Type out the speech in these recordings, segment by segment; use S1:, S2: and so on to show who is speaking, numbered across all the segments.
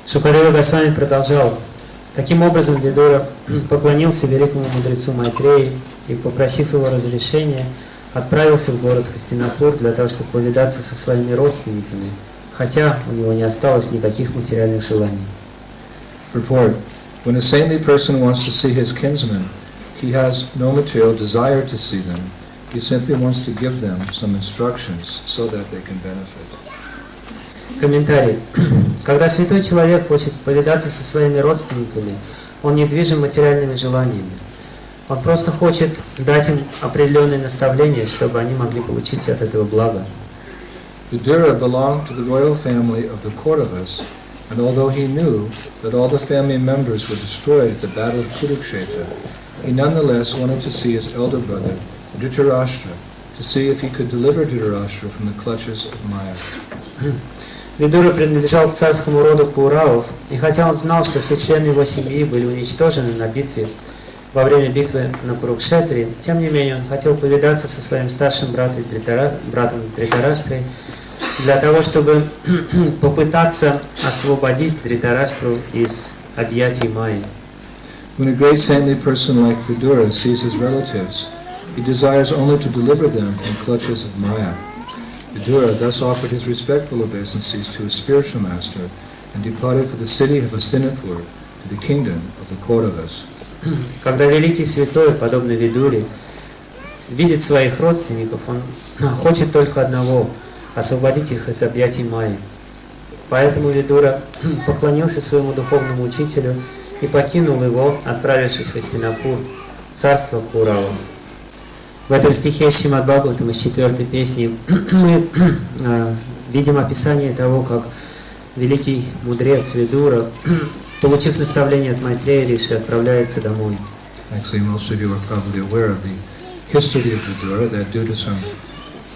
S1: Шукадева Госвами продолжал. Таким образом, Видура поклонился великому мудрецу Майтреи и, попросив его разрешения, отправился в город Хастинапур для того, чтобы повидаться со своими родственниками, хотя у него не осталось никаких материальных желаний.
S2: Report. When a saintly person wants to see his kinsmen, he has no material desire to see them. He simply wants to give them some instructions so that they can benefit.
S1: Комментарий. Когда святой человек хочет повидаться со своими родственниками, он не движим материальными желаниями. Он просто хочет дать им определенные наставления, чтобы они могли получить от этого блага.
S2: Vidura belonged to the royal family of the Kauravas, and although he knew that all the family members were destroyed at the battle of Kurukshetra, he nonetheless wanted to see his elder brother, Dhritarashtra, to see if he could deliver Dhritarashtra from the clutches of Maya.
S1: Видура принадлежал к царскому роду Кауравов, и хотя он знал, что все члены его семьи были уничтожены во время битвы на Курукшетре, тем не менее он хотел повидаться со своим старшим братом Дритараштрой для того, чтобы попытаться освободить Дритараштру из объятий Майи.
S2: When a great saintly person like Vidura sees his relatives, he desires only to deliver them from clutches of Maya. Vidura thus offered his respectful obeisances to his spiritual master and departed for the city of Hastinapur to the kingdom of the Kauravas.
S1: Когда великий святой, подобно Видуре, видит своих родственников, он хочет только одного – освободить их из объятий Майи. Поэтому Видура поклонился своему духовному учителю и покинул его, отправившись в Хастинапур, царство Кауравов. В этом стихе Шримад Бхагаватам из 4-й песни мы видим описание того, как великий мудрец Видура, получив наставление от Майтрея Риши, отправляется домой.
S2: Actually, most of you are probably aware of the history of Vidura, that due to some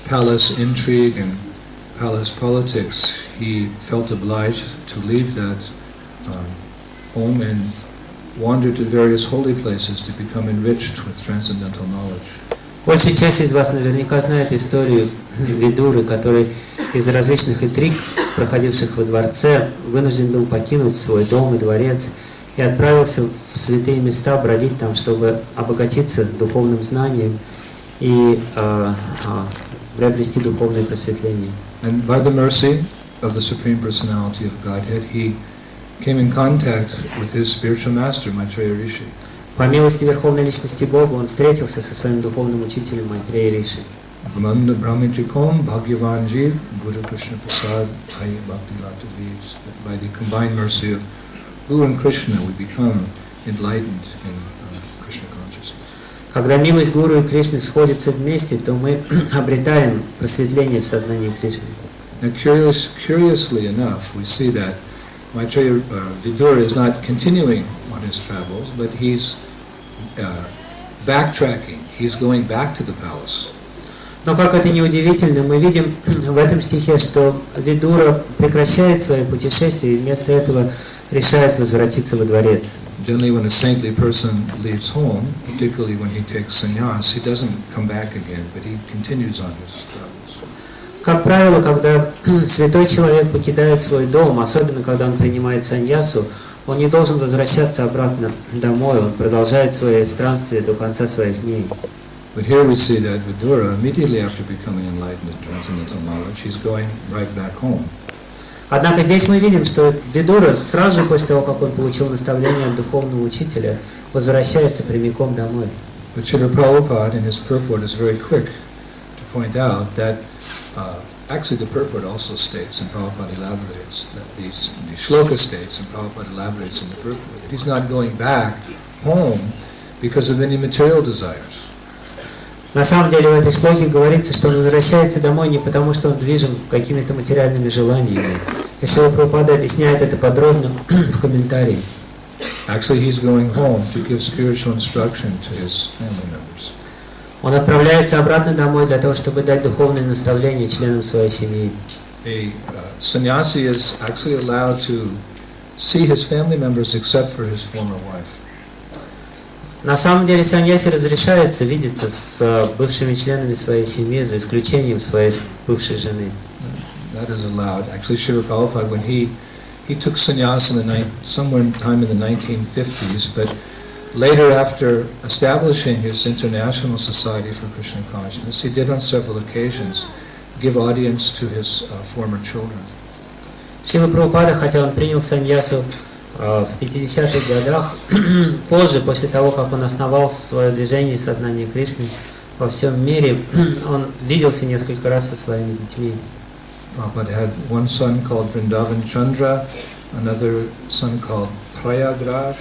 S2: palace intrigue and palace politics, he felt obliged to leave that home and wander to various holy places to become enriched with transcendental knowledge.
S1: Большая часть из вас наверняка знает историю Видуры, который из различных интриг, проходивших во дворце, вынужден был покинуть свой дом и дворец и отправился в святые места бродить там, чтобы обогатиться духовным знанием и приобрести духовное просветление.
S2: And by the mercy of the Supreme Personality of Godhead, he came in contact with his spiritual master, Maitreya Rishi.
S1: По милости Верховной Личности Бога он встретился со своим духовным учителем Майтрея Риши.
S2: By the combined mercy of Guru and Krishna, we become enlightened in Krishna consciousness.
S1: Когда милость Гуру и Кришны сходятся вместе, то мы обретаем просветление в сознании Кришны.
S2: Now, curiously enough, we see that Maitreya Vidura is not continuing on his travels, but he's backtracking. He's going back to the palace.
S1: Но как это ни удивительно, мы видим в этом стихе, что Видура прекращает свои путешествия и вместо этого решает возвратиться во дворец.
S2: Generally, when a saintly person leaves home, particularly when he takes sannyas, he doesn't come back again, but he continues on his travels.
S1: Как правило, когда святой человек покидает свой дом, особенно когда он принимает саньясу, он не должен возвращаться обратно домой, он продолжает свои странствия до конца своих дней.
S2: But here we see that Vidura, immediately after becoming enlightened in transcendental knowledge, he's going right back home.
S1: Однако здесь мы видим, что Видура сразу же после того, как он получил наставление от духовного учителя, возвращается прямиком домой.
S2: But Шрила Прабхупада in his purport is very quick to point out that actually the purport also states, and Prabhupada elaborates, that the shloka states, and Prabhupada elaborates in the purport, that he's not going back home because of any material desires.
S1: На самом деле в этой шлоке говорится, что он возвращается домой не потому, что он движим какими-то материальными желаниями. И Шрила Прабхупада объясняет это подробно в комментарии.
S2: Actually, he's going home to give spiritual instruction to his family members.
S1: Он отправляется обратно домой для того, чтобы дать духовные наставления членам своей семьи.
S2: A sannyasi is actually allowed to see his family members except for his former wife.
S1: На самом деле саньяси разрешается видеться с бывшими членами своей семьи, за исключением своей бывшей жены.
S2: That is allowed. Actually, Srila Prabhupada, when he he took sannyas somewhere in time in the 1950s, but later, after establishing his International Society for Krishna Consciousness, he did on several occasions give audience to his former children.
S1: Шрила Прабхупада, хотя он принял саньясу в 50-х годах, позже, после того, как он основал свое движение сознания Кришны во всем мире, он виделся несколько раз со своими детьми.
S2: Prabhupada had one son called Vrindavan Chandra, another son called Prayagraj.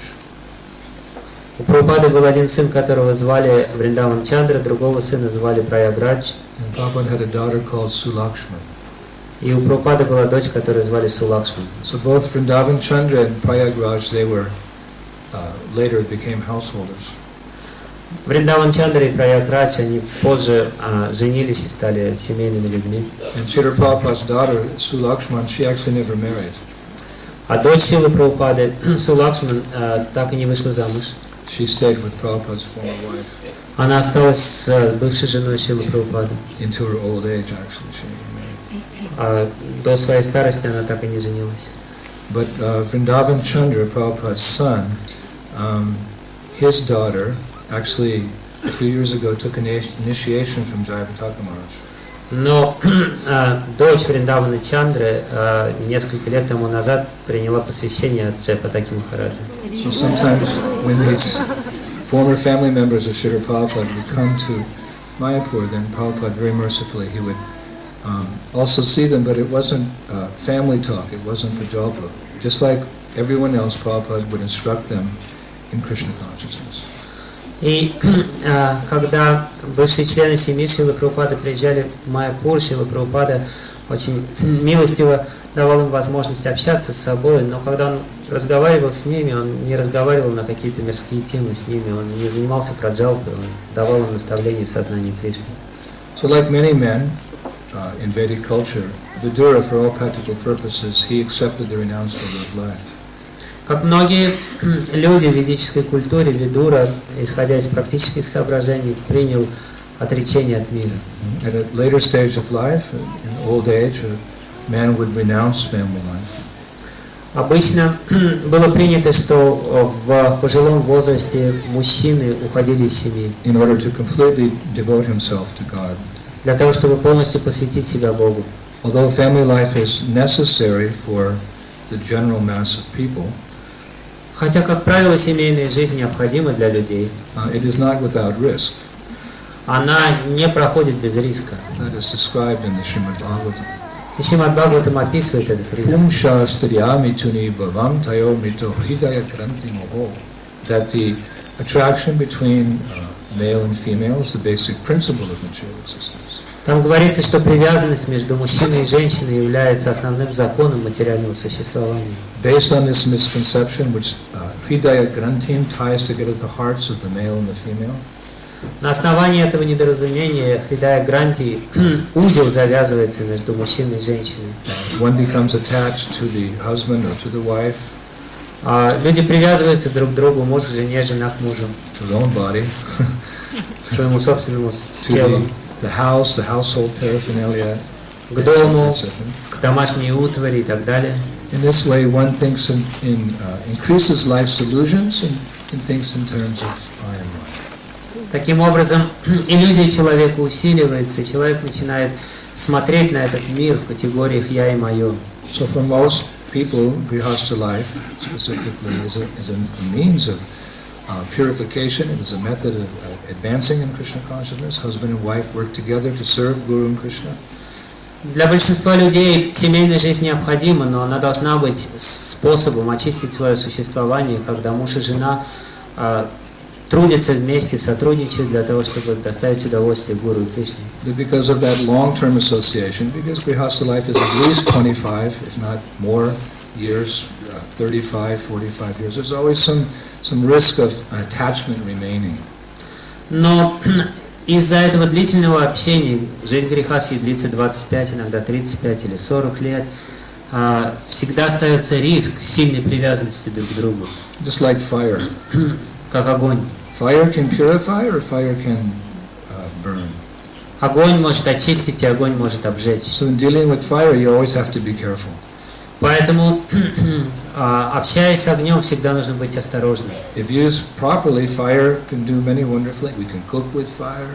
S1: У Прабхупады был один сын, которого звали Вриндаван Чандра, другого сына звали Праяградж.
S2: And Prabhupada had a daughter called Sulakshman.
S1: И у Прабхупады была дочь, которую звали Сулакшман.
S2: So both Vrindavan Chandra and Prayagraj, they were later became householders.
S1: Вриндаван Чандра и Праяградж, они позже женились и стали семейными людьми.
S2: And Srila Prabhupada's daughter Sulakshman, she actually never married.
S1: А дочь Шрилы Прабхупады, Сулакшман, так и не вышла замуж.
S2: She stayed with Prabhupada's former wife.
S1: Она осталась с бывшей женой Шрилы Прабхупады.
S2: Into her old age, actually, she never married.
S1: До своей старости она так и не женилась.
S2: But Vrindavan Chandra, Prabhupada's son, his daughter actually a few years ago took an initiation from Jayapataka Maharaj.
S1: Но дочь Вриндавана Чандры несколько лет тому назад приняла посвящение от Джайапатаки Махараджа.
S2: So sometimes when these former family members of Srila Prabhupada would come to Mayapur, then Prabhupada very mercifully, he would also see them, but it wasn't family talk, it wasn't Prajalpa. Just like everyone else, Prabhupada would instruct them in Krishna consciousness.
S1: И когда бывшие члены семьи Шрилы Прабхупады приезжали в Майяпур, Шрила Прабхупада очень милостиво давал им возможность общаться с собой, но когда он разговаривал с ними, он не разговаривал на какие-то мирские темы с ними, он не занимался праджалпой, он давал им наставления в сознании Кришны.
S2: So like many men in Vedic culture, Vidura, for all practical purposes, he accepted the renouncement of life.
S1: Как многие люди в ведической культуре, Видура, исходя из практических соображений, принял отречение от мира.
S2: At a later stage of life, in old age, a man would renounce family life.
S1: Обычно было принято, что в пожилом возрасте мужчины уходили из семьи.
S2: In order to completely devote himself to God.
S1: Для того, чтобы полностью посвятить себя Богу.
S2: Although family life is necessary for the general mass of people,
S1: хотя, как правило, семейная жизнь необходима для людей,
S2: it is not without risk.
S1: Она не проходит без риска.
S2: That is described in the Srimad Bhagavatam.
S1: И Шримад Бхагаватам описывает этот риск.
S2: That the attraction between male and female is the basic principle of material existence.
S1: Там говорится, что привязанность между мужчиной и женщиной является основным законом материального существования.
S2: Based on this misconception, which Hridaya Granthim ties together the hearts of the male and the female.
S1: На основании этого недоразумения Хридая Гранти узел завязывается между мужчиной и женщиной.
S2: One becomes attached to the husband or to the wife.
S1: Люди привязываются друг к другу, муж к жене, жена к мужу.
S2: To their own body.
S1: К своему собственному телу.
S2: The house, the household paraphernalia.
S1: К дому, к домашней утвари и так далее.
S2: In this way, one thinks increases life's illusions and thinks in terms of I am one.
S1: Таким образом, иллюзия человека усиливается, и человек начинает смотреть на этот мир в категориях «я» и «моё».
S2: So for most people, grihastha life specifically is a means of purification. It is a method of advancing in Krishna consciousness. Husband and wife work together to serve Guru and Krishna.
S1: Для большинства людей семейная жизнь необходима, но она должна быть способом очистить свое существование, когда муж и жена трудятся вместе, сотрудничают для того, чтобы доставить удовольствие Гуру и Кришне.
S2: Because of that long-term association, because grihastha life is at least 25, if not more, years, 35, 45 years, there's always some risk of attachment remaining.
S1: Но из-за этого длительного общения, жизнь грехастхи длится 25, иногда 35 или 40 лет, всегда остается риск сильной привязанности друг к другу.
S2: Just like fire.
S1: Как огонь.
S2: Fire can purify or fire can burn.
S1: Огонь может очистить, и огонь может обжечь.
S2: So in dealing with fire, you always have to be careful.
S1: Поэтому, общаясь с огнем, всегда нужно быть осторожным.
S2: If used properly, fire can do many wonderful things. We can cook with fire,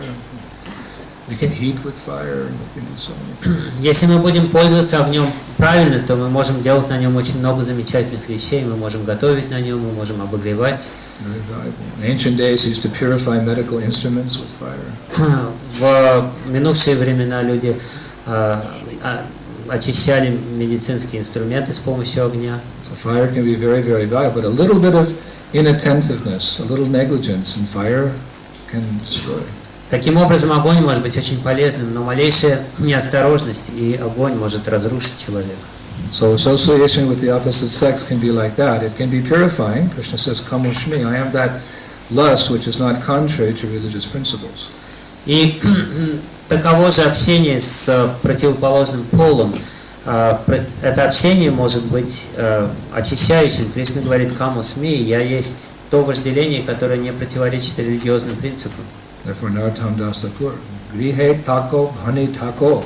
S2: we can heat with fire, and we can do so many things.
S1: Если мы будем пользоваться огнем правильно, то мы можем делать на нем очень много замечательных вещей. Мы можем готовить на нем, мы можем обогревать.
S2: Very valuable. In ancient days, used to purify medical instruments with fire.
S1: В минувшие времена люди очищали медицинские инструменты с помощью огня.
S2: So fire can be very, very valuable, but a little bit of inattentiveness, a little negligence in fire can destroy.
S1: Таким образом, огонь может быть очень полезным, но малейшая неосторожность, и огонь может разрушить человека.
S2: So association with the opposite sex can be like that. It can be purifying. Krishna says, "Come with me." I have that lust which is not contrary to religious principles.
S1: И таково же общение с противоположным полом. Это общение может быть очищающим. Кришна говорит «Каму сми», я есть то вожделение, которое не противоречит религиозным принципам.
S2: Therefore, Narottam Das Thakur, grihe tako, bhani tako.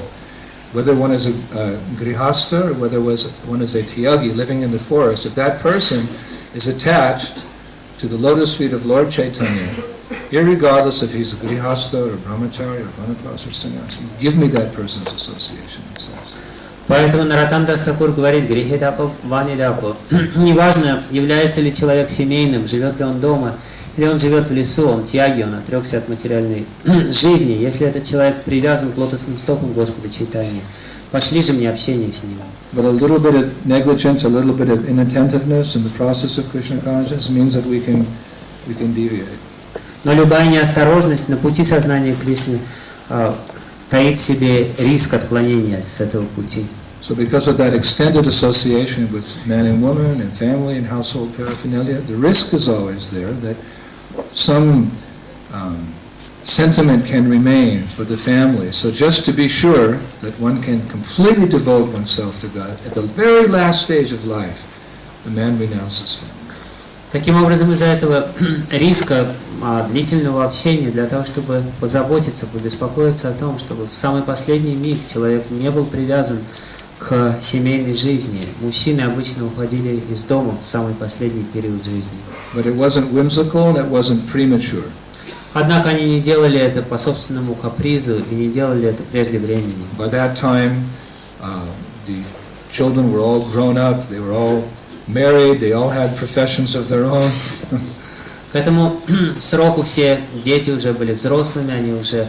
S2: Whether one is a grihasta or whether one is a tyagi living in the forest, if that person is attached to the lotus feet of Lord Chaitanya, irregardless if he's a grihasta or a brahmachari or vanaprastha or sannyasi, give me that person's association, he says.
S1: Поэтому Нароттам Дас Такур говорит «Грихе тако, вани тако». Неважно, является ли человек семейным, живет ли он дома, или он живет в лесу, он тяги, он отрекся от материальной жизни. Если этот человек привязан к лотосным стопам Господа Чайтаньи, пошли же мне общение с ним.
S2: But a little bit of negligence, a little bit of inattentiveness in the process of Krishna consciousness means that we can deviate.
S1: Но любая неосторожность на пути сознания Кришны таит в себе риск отклонения с этого пути.
S2: So because of that extended association with man and woman and family and household paraphernalia, the risk is always there that some sentiment can remain for the family. So just to be sure that one can completely devote oneself to God, at the very last stage of life, the man renounces family.
S1: Таким образом, из-за этого риска длительного общения, для того, чтобы позаботиться, побеспокоиться о том, чтобы в самый последний миг человек не был привязан к семейной жизни. Мужчины обычно уходили из дома в самый последний период жизни.
S2: But it wasn't whimsical and it wasn't premature.
S1: Однако они не делали это по собственному капризу и не делали это прежде времени.
S2: By that time, the children were all grown up, they were all married, they all had professions of their own.
S1: К этому сроку все дети уже были взрослыми, они уже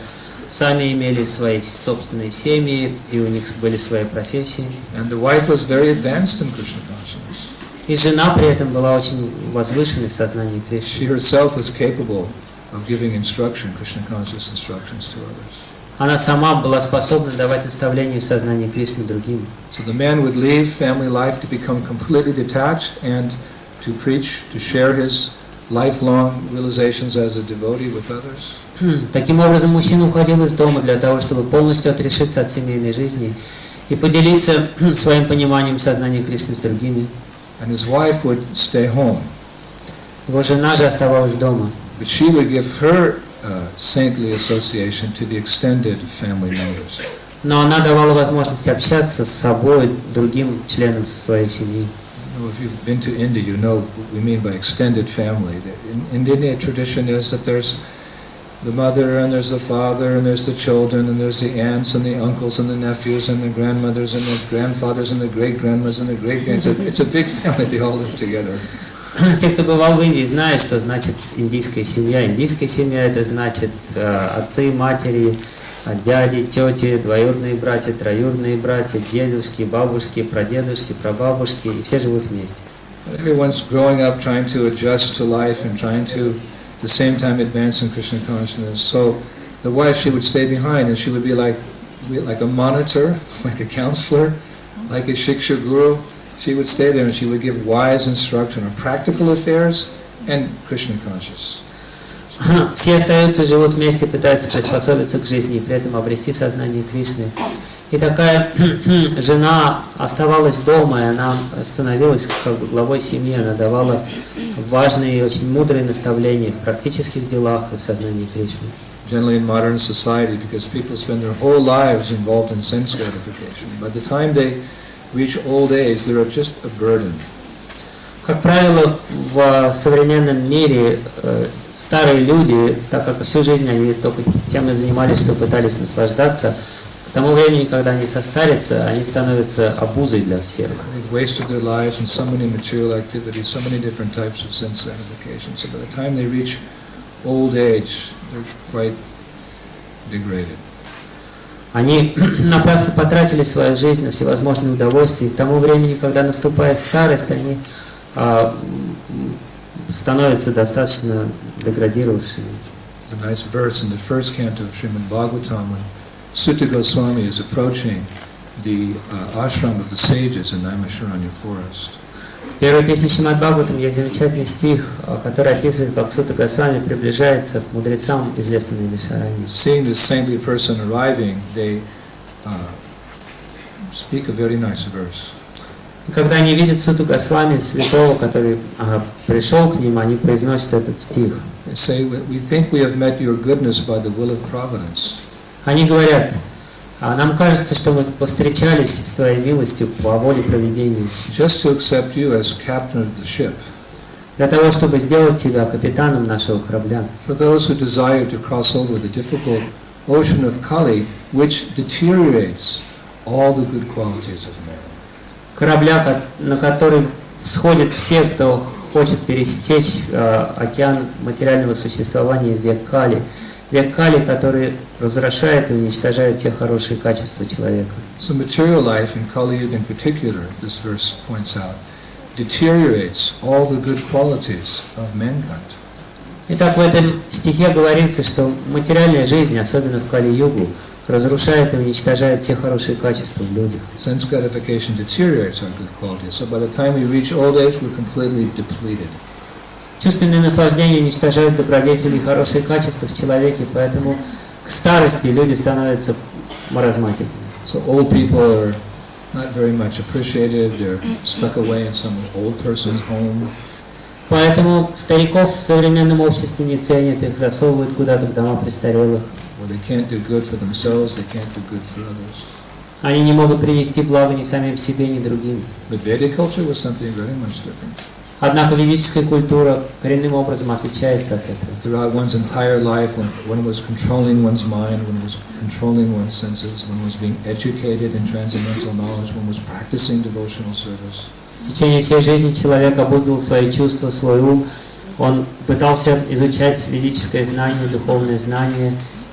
S1: сами имели свои собственные семьи, и у них были свои профессии.
S2: And the wife was very advanced in Krishna consciousness.
S1: И жена при этом была очень возвышенной в сознании Кришны.
S2: She herself was capable of giving instruction, Krishna conscious instructions to others.
S1: Она сама была способна давать наставления в сознании Кришны другим.
S2: So the man would leave family life to become completely detached and to preach, to share his lifelong realizations as a devotee with others.
S1: Таким образом, мужчина уходил из дома для того, чтобы полностью отрешиться от семейной жизни и поделиться своим пониманием сознания Кришны с другими.
S2: And his wife would stay home.
S1: Его жена же оставалась дома.
S2: But she would give her saintly association to the extended family members.
S1: Но она давала возможность общаться с собой, другим членам своей семьи.
S2: If you've been to India, you know what we mean by extended family. In Indian tradition is that there's the mother and there's the father and there's the children and there's the aunts and the uncles and the nephews and the grandmothers and the grandfathers and the great-grandmothers and the great-grands. It's a big family, they all live together.
S1: Те, кто бывал в Индии, знают, что значит индийская семья. Индийская семья – это значит отцы, матери, дяди, тети, двоюродные братья, троюродные братья, дедушки, бабушки, прадедушки, прабабушки, и все живут вместе.
S2: Everyone's growing up trying to adjust to life and trying to, at the same time, advance in Krishna consciousness. So the wife, she would stay behind and she would be like a monitor, like a counselor, like a shiksha guru. She would stay there and she would give wise instruction on practical affairs and Krishna conscious.
S1: Все остаются, живут вместе, пытаются приспособиться к жизни и при этом обрести сознание Кришны. И такая жена оставалась дома, и она становилась как бы главой семьи, она давала важные и очень мудрые наставления в практических делах и в сознании Кришны.
S2: Generally in modern society, because people spend their whole lives involved in sense gratification. By the time they reach old age, they're just a burden.
S1: Как правило, в современном мире старые люди, так как всю жизнь они только тем и занимались, что пытались наслаждаться, к тому времени, когда они состарятся, они становятся обузой для всех.
S2: They've wasted their lives in so many material activities, so many different types of sense gratification. So by the time they reach old age, they're quite degraded.
S1: Они напрасно потратили свою жизнь на всевозможные удовольствия, и к тому времени, когда наступает старость, они становятся достаточно деградировавшими.
S2: There's a nice verse in the first canto of Srimad Bhagavatam when Sutta Goswami is approaching the ashram of the sages in Naimisharanya forest.
S1: В первой песне Шримад Бхагаватам есть замечательный стих, который описывает, как Сутта Госвами приближается к мудрецам из леса Наймишарани.
S2: Seeing this saintly person arriving, they speak a very nice verse.
S1: И когда они видят Сутту Госвами, святого, который пришел к ним, они произносят этот стих.
S2: They say, "We think we have met your goodness by the will of providence."
S1: Они говорят: нам кажется, что мы повстречались с твоей милостью по воле провидения.
S2: Just to accept you as captain of the ship.
S1: Для того, чтобы сделать тебя капитаном нашего корабля.
S2: For those who desire to cross over the difficult ocean of Kali, which deteriorates all the good qualities of man.
S1: Корабля, на который всходят все, кто хочет пересечь океан материального существования, век Кали. Век Кали, который разрушает и уничтожает все хорошие качества человека.
S2: So material life in Kali Yuga in particular, this verse points out, deteriorates all the good qualities of mankind.
S1: Итак, в этом стихе говорится, что материальная жизнь, особенно в Кали-югу, разрушает и уничтожает все хорошие качества в людях.
S2: Sense gratification deteriorates our good qualities. So by the time we reach old age, we're completely depleted.
S1: Чувственные наслаждения уничтожают добродетели и хорошие качества в человеке, поэтому к старости люди становятся маразматиками.
S2: So old people are not very much appreciated. They're stuck away in some old person's home.
S1: Поэтому стариков в современном обществе не ценят, их засовывают куда-то в дома престарелых.
S2: Where they can't do good for themselves, they can't do good for others.
S1: Они не могут принести благо ни самим себе, ни другим.
S2: But Vedic culture was something very much different.
S1: Однако ведическая культура коренным образом отличается от этого.
S2: Throughout one's entire life, when one was controlling one's mind, when one was controlling one's senses, when one was being educated in transcendental knowledge, when one was practicing devotional service.
S1: В течение всей жизни человек обуздывал свои чувства, свой ум. Он пытался изучать ведическое знание, духовное знание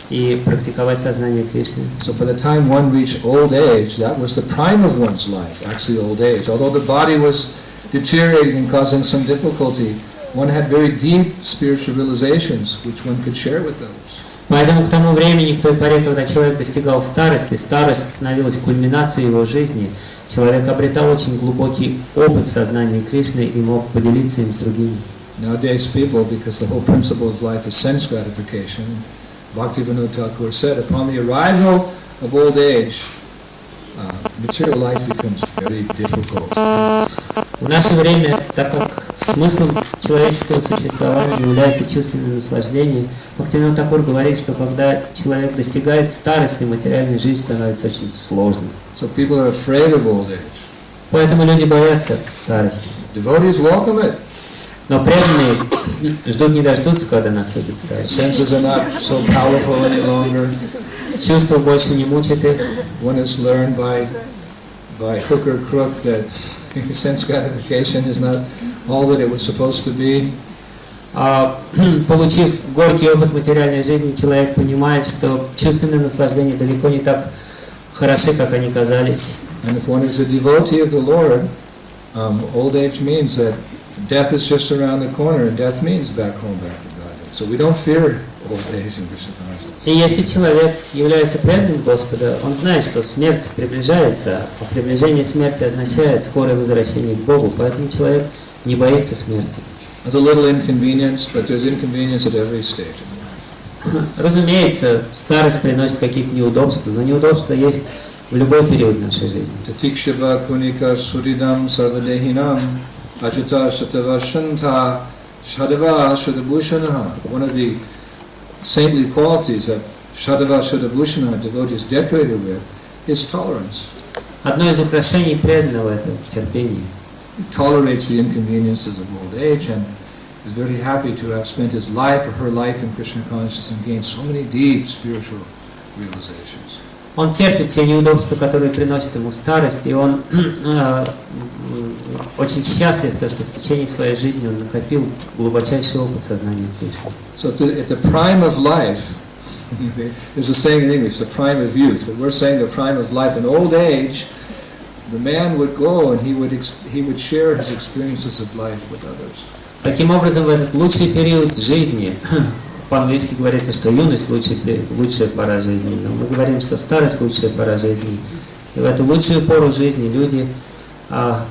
S1: и практиковать сознание Кришны.
S2: So by the time one reached old age, that was the prime of one's life, actually old age. Although the body was deteriorating and causing some difficulty, one had very deep spiritual realizations which one could share with others.
S1: Поэтому к тому времени, к той поре, когда человек достигал старости, старость становилась кульминацией его жизни, человек обретал очень глубокий опыт сознания Кришны и мог поделиться им с другими.
S2: Nowadays people, because the whole principle of life is sense gratification, Bhaktivinoda Thakur said, upon the arrival of old age, material life becomes very difficult.
S1: В наше время, так как смыслом человеческого существования является чувственное наслаждение, Бхактивинода Тхакур говорит, что когда человек достигает старости, материальная жизнь становится очень сложной.
S2: So people are afraid of old age.
S1: Поэтому люди боятся старости.
S2: Devotees welcome it.
S1: Но преданные ждут не дождутся, когда наступит старость.
S2: Senses are not so powerful any longer.
S1: Чувства больше не мучат их.
S2: One has learned by hook or crook that sense gratification is not all that it was supposed to be.
S1: Получив горький опыт материальной жизни, человек понимает, что чувственные наслаждения далеко не так хороши, как они казались.
S2: And if one is a devotee of the Lord, old age means that death is just around the corner, and death means back home, back to God. So we don't fear old age in Krishna consciousness.
S1: И если человек является преданным Господа, он знает, что смерть приближается, а приближение смерти означает скорое возвращение к Богу, поэтому человек не боится смерти.
S2: There's a little inconvenience, but there's inconvenience at every stage of life.
S1: Разумеется, старость приносит какие-то неудобства, но неудобства есть в любой период нашей жизни.
S2: Tatikshava kunika suridam sarvadehinam ajita shatavashanta shadava shadabhushanaha. One of the saintly qualities that Shadava Shadabhushana devotees decorated with is tolerance.
S1: Одно из украшений преданного – это терпение.
S2: He tolerates the inconveniences of old age and is very happy to have spent his life or her life in Krishna consciousness and gained so many deep spiritual realizations.
S1: Он терпит все неудобства, которые приносят ему старость, и он очень счастлив, что в течение своей жизни он накопил глубочайший опыт сознания Кришны.
S2: So at the prime of life, there's a saying in English, the prime of youth, but we're saying the prime of life. In old age, the man would go and he would share his experiences of life with others.
S1: Таким образом, в этот лучший период жизни, по-английски говорится, что юность лучшая пора жизни, но мы говорим, что старость лучшая пора жизни. И в эту лучшую пору жизни люди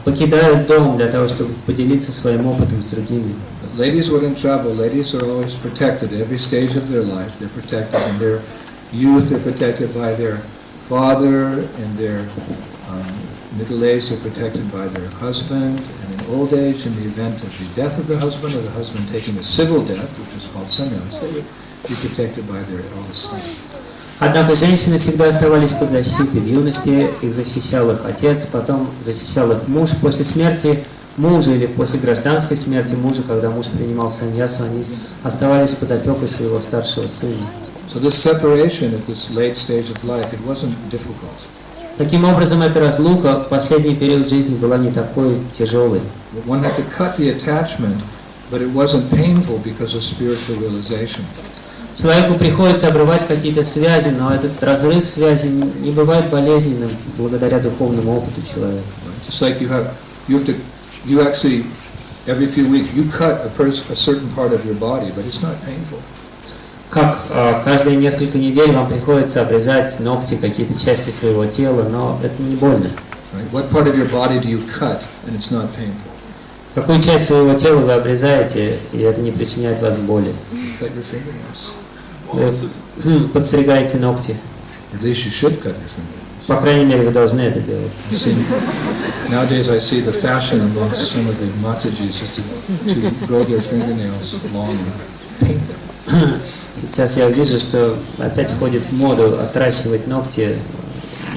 S1: покидают дом для того, чтобы поделиться своим опытом с другими.
S2: Ladies were in trouble. Ladies are always protected. Every stage of their life, they're protected. In their youth, they're protected by their father. In their middle age, they're protected by their husband. And in old age, in the event of the death of the husband or the husband taking a civil death, which is called sannyas, they would be protected by their eldest son.
S1: Однако женщины всегда оставались под защитой. В юности их защищал их отец, потом защищал их муж. После смерти мужа или после гражданской смерти мужа, когда муж принимал саньясу, они оставались под опекой своего старшего сына.
S2: So this separation at this late stage of life, it wasn't difficult.
S1: Таким образом, эта разлука в последний период жизни была не такой тяжелой.
S2: One had to cut the attachment, but it wasn't painful because of spiritual realization.
S1: Человеку приходится обрывать какие-то связи, но этот разрыв связи не бывает болезненным благодаря духовному опыту человека.
S2: Just like you actually every few weeks you cut a certain part of your body, but it's not painful.
S1: Как каждые несколько недель вам приходится обрезать ногти, какие-то части своего тела, но это не больно.
S2: What part of your body do you cut and it's not painful?
S1: Какую часть своего тела вы обрезаете, и это не причиняет вам боли?
S2: Cut your fingernails.
S1: Вы подстригаете ногти.
S2: At least you should cut your fingernails.
S1: По крайней мере, вы должны это делать.
S2: Nowadays I see the fashion among some of the Matajis is to grow their fingernails long and paint them.
S1: Сейчас я вижу, что опять входит в моду отращивать ногти.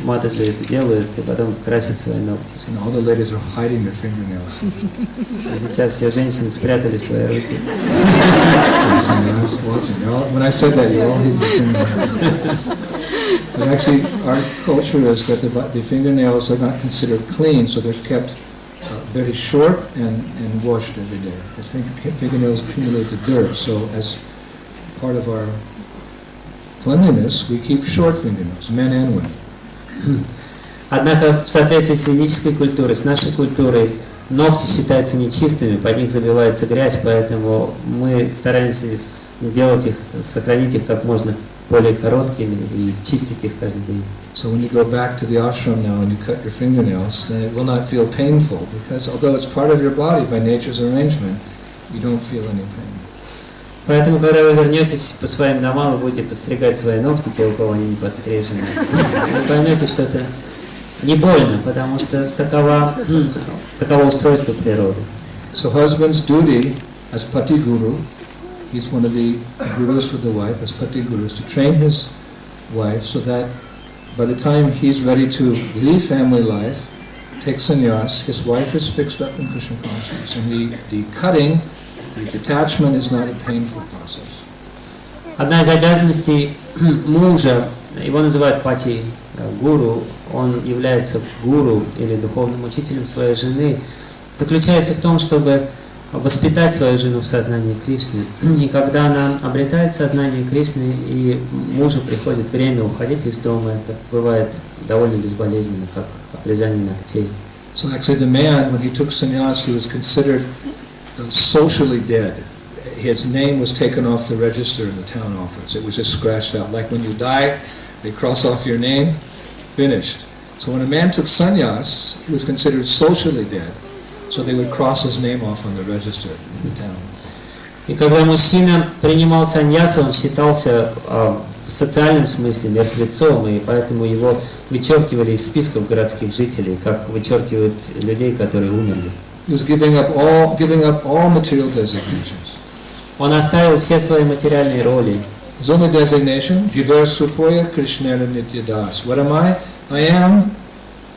S1: Матаджи это делают и потом красят свои ногти.
S2: All the ladies are hiding their fingernails.
S1: Сейчас все женщины спрятали свои руки.
S2: When I said that, you all hid your fingernails. But actually, our culture is that the fingernails are not considered clean, so they're kept very short and washed every day. The fingernails accumulate the dirt, so as part of our cleanliness, we keep short fingernails, men and women.
S1: Однако в соответствии с ведической культурой, с нашей культурой, ногти считаются нечистыми, под них забивается грязь, поэтому мы стараемся делать их, сохранить их как можно более короткими и чистить их каждый день.
S2: So when you go back to the ashram now and you cut your fingernails, then it will not feel painful because although it's part of your body by nature's arrangement, you don't feel any pain.
S1: Поэтому, когда вы вернетесь по своим домам, вы будете подстригать свои ногти, те, у кого они не подстрижены, вы поймете, что это не больно, потому что таково устройство природы.
S2: So husband's duty as pati guru, he's one of the gurus for the wife, as pati guru, is to train his wife so that by the time he's ready to leave family life, take sannyas, his wife is fixed up in Krishna consciousness, and the cutting, the detachment is not a painful process.
S1: Одна из обязанностей мужа, его называют пати гуру, он является гуру или духовным учителем своей жены, заключается в том, чтобы воспитать свою жену в сознании Кришны. И когда она обретает сознание Кришны, и мужу приходит время уходить из дома, это бывает довольно безболезненно, как обрезание ногтей.
S2: So actually the man, when he took sannyas, he was considered socially dead. His name was taken off the register in the town office. It was just scratched out. Like when you die, they cross off your name, finished. So when a man took sannyas, he was considered socially dead. So they would cross his name off on the register in the town.
S1: И когда мужчина принимал саньясу, он считался в социальном смысле мертвецом, и поэтому его вычеркивали из списков городских жителей, как вычеркивают людей, которые умерли.
S2: He was giving up all material designations.
S1: Он оставил все свои материальные роли.
S2: His only designation, Jivar Supoya Krishnera Nityadas. What am I? I am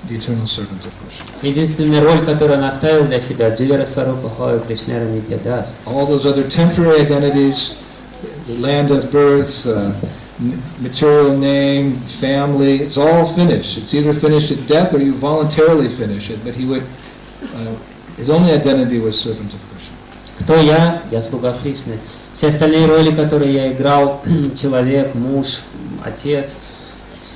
S2: the eternal servant of Krishna.
S1: Единственная роль, которую он оставил для себя, Дживара Сварупа Хоя Кришнера Нитьядас.
S2: All those other temporary identities, the land of birth, material name, family, it's all finished. It's either finished at death or you voluntarily finish it. But he would, his only identity was servant of Krishna.
S1: Кто я? Я слуга Кришны. Все остальные роли, которые я играл, человек, муж, отец,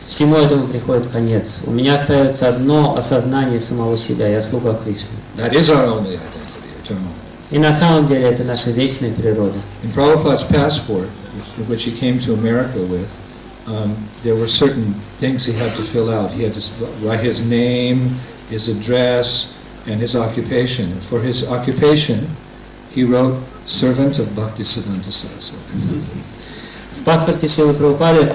S1: всему этому приходит конец. У меня остается одно осознание самого себя. Я слуга Кришны.
S2: That is our only identity, eternal.
S1: И на самом деле это наша вечная природа.
S2: In Prabhupada's passport, which he came to America with, there were certain things he had to fill out. He had to write his name, his address, and his occupation. And for his occupation, he wrote servant of Bhaktisiddhanta Saraswati.
S1: В паспорте Шрилы Прабхупады,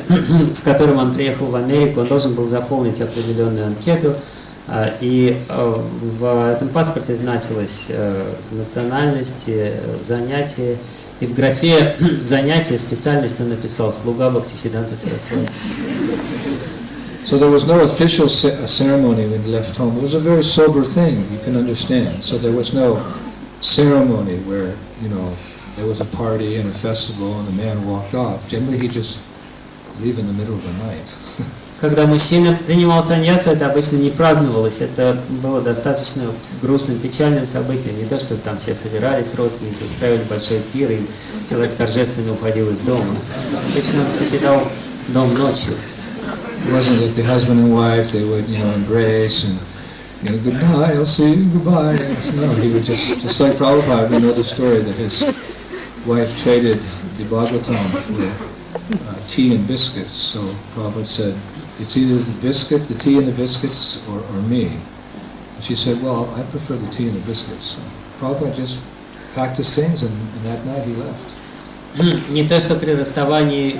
S1: с которым он приехал в Америку, он должен был заполнить определенную анкету, и в этом паспорте значилась национальность, занятие, и в графе занятия специальность он написал «Слуга Бхактисиддханта Сарасвати».
S2: So there was no official ceremony when he left home. It was a very sober thing, you can understand. So there was no ceremony where, you know, there was a party and a festival and the man walked off. Generally he just leave in the middle of the night.
S1: Когда мужчина принимал саньясу, это обычно не праздновалось, это было достаточно грустным, печальным событием. Не то, что там все собирались, родственники, устраивали большой пир, и человек торжественно уходил из дома. Обычно он покидал дом ночью.
S2: It wasn't that the husband and wife, they would, you know, embrace and, you know, good night, I'll see you, goodbye. No, he would just like Prabhupada, we know the story that his wife traded the Bhagavatam for tea and biscuits. So Prabhupada said, it's either the biscuit, the tea and the biscuits, or me. And she said, well, I prefer the tea and the biscuits. So Prabhupada just packed his things and that night he left.
S1: Не то, что при расставании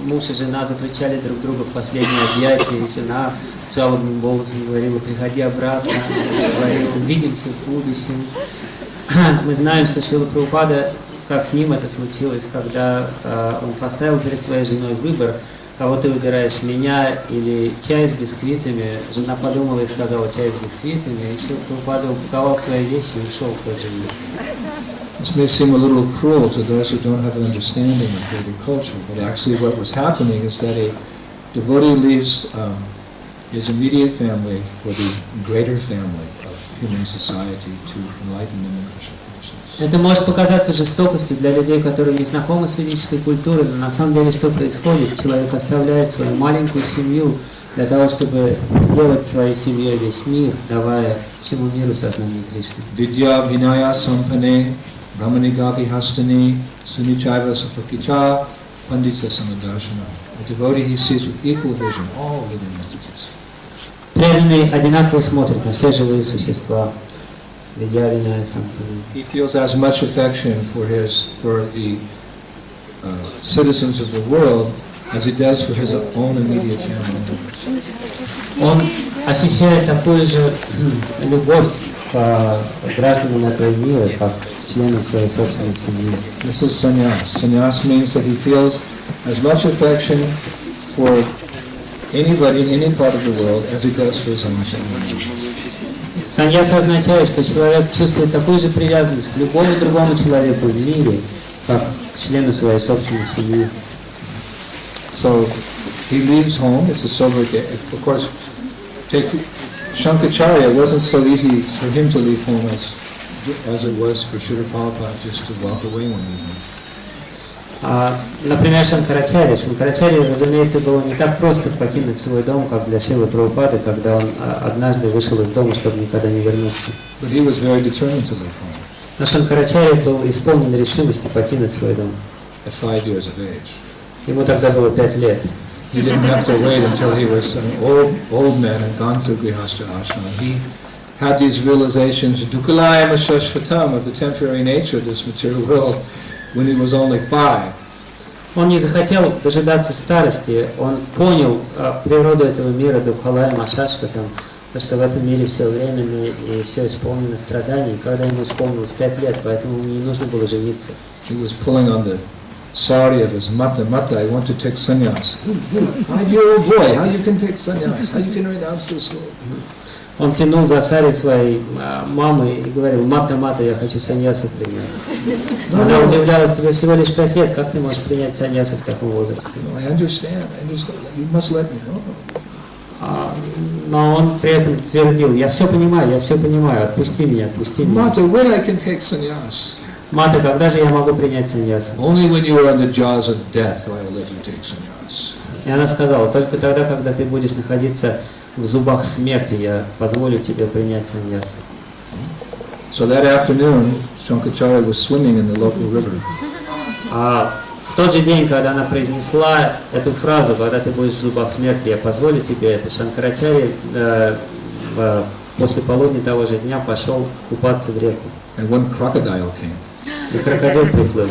S1: муж и жена заключали друг друга в последнее объятие, и жена жалобным голосом говорила: приходи обратно, говорила: увидимся в будущем. Мы знаем, что Шрила Прабхупада, как с ним это случилось, когда он поставил перед своей женой выбор: кого ты выбираешь, меня или чай с бисквитами. Жена подумала и сказала: чай с бисквитами. И Шрила Прабхупада упаковал свои вещи и ушел в тот же мир.
S2: This may seem a little cruel to those who don't have an understanding of Vedic culture, but actually what was happening is that a devotee leaves his immediate family for the greater family of human society to enlighten them in Krishna consciousness.
S1: Это может показаться жестокостью для людей, которые не знакомы с ведической культурой, но на самом деле что происходит? Человек оставляет свою маленькую семью для того, чтобы сделать своей семьей весь мир, давая всему миру сознание Кришны.
S2: Vidya vinaya sampane brahmani gavi hastani sunichaiva sapakicha pandita samadarshana. A devotee he sees with equal vision all living entities.
S1: Преданный одинаково смотрит на все живые существа. Vidya vinaya sampane.
S2: He feels as much affection for the citizens of the world as he does for his own immediate family members.
S1: Он ощущает такую же любовь к гражданам этого мира, как к членам своей собственной семьи.
S2: This is sannyas. Sannyas means that he feels as much affection for anybody in any part of the world as he does for his own family.
S1: Саньяса означает, что человек чувствует такую же привязанность к любому другому человеку в мире, как к члену своей собственной семьи.
S2: So he leaves home. It's a sober day. Of course, take Shankaracharya. It wasn't so easy for him to leave home as it was for Srila Prabhupada just to walk away one evening.
S1: Например, Шанкарачарья, разумеется, было не так просто покинуть свой дом, как для Шрилы Прабхупады, когда он однажды вышел из дома, чтобы никогда не вернуться.
S2: But he was very determined to leave home.
S1: Но Шанкарачарья был исполнен решимости покинуть свой дом.
S2: At 5 years of age.
S1: Ему тогда было 5 лет.
S2: He didn't have to wait until he was an old man and gone through Grihastha Ashrama. He had these realizations, Dukkhalayam Shashvatam, of the temporary nature of this material world when he was only 5.
S1: Он не захотел дожидаться старости, он понял природу этого мира Дукхалаям Ашашватам, то, что в этом мире все временно и все исполнено страданий, когда ему исполнилось 5 лет, поэтому ему не нужно было жениться.
S2: He was pulling on the Saudi of his mata, I want to take sannyas. 5-year-old boy, how you can take sannyas? How you can renounce this world?
S1: Он тянул за сари своей мамы и говорил: мата, я хочу саньясу принять. Она удивлялась: тебе всего лишь 5 лет, как ты можешь принять саньясу в таком возрасте?
S2: I understand. You must let me know.
S1: Но он при этом твердил: я все понимаю, отпусти меня.
S2: Mata, when I can take sannyas?
S1: Мата, когда же я могу принять саньясу?
S2: Only when you are on the jaws of death I will let you take sannyas.
S1: И она сказала: только тогда, когда ты будешь находиться в зубах смерти, я позволю тебе принять саньясу.
S2: So that afternoon, Shankaracharya was swimming in the local river.
S1: В тот же день, когда она произнесла эту фразу: когда ты будешь в зубах смерти, я позволю тебе это, Шанкарачарья после полудня того же дня пошел купаться в реку.
S2: And one crocodile came.
S1: И крокодил приплыл.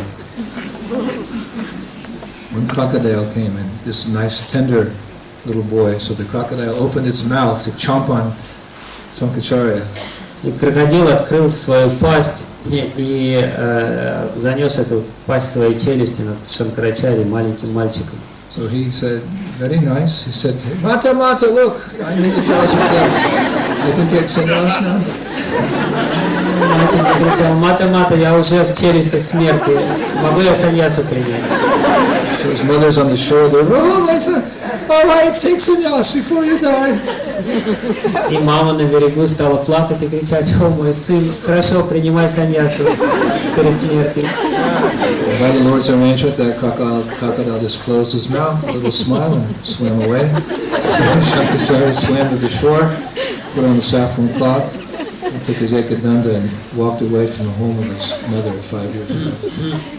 S2: One crocodile came, and this nice, tender little boy. So the crocodile opened its mouth to chomp on Shankaracharya.
S1: И крокодил открыл свою пасть и занес эту пасть своей челюсти над Шанкарачарьей, маленьким мальчиком.
S2: So he said, very nice. He said, Mata, look, I'm in the jaws of death. I can take sannyas now.
S1: Мальчик закричал: мата, я уже в челюстях смерти, могу я саньясу принять?
S2: So his mother's on the shore there. Oh, my son, all right, take sannyas before you die.
S1: И мама на берегу стала плакать и кричать: о, мой сын, хорошо, принимай саньясу перед смертью.
S2: By the Lord's arrangement, that crocodile just closed his mouth, a little smile, and swam away. Shankaracharya swam to the shore, put on the saffron cloth, and took his ekadanda and walked away from the home of his mother at 5 years old.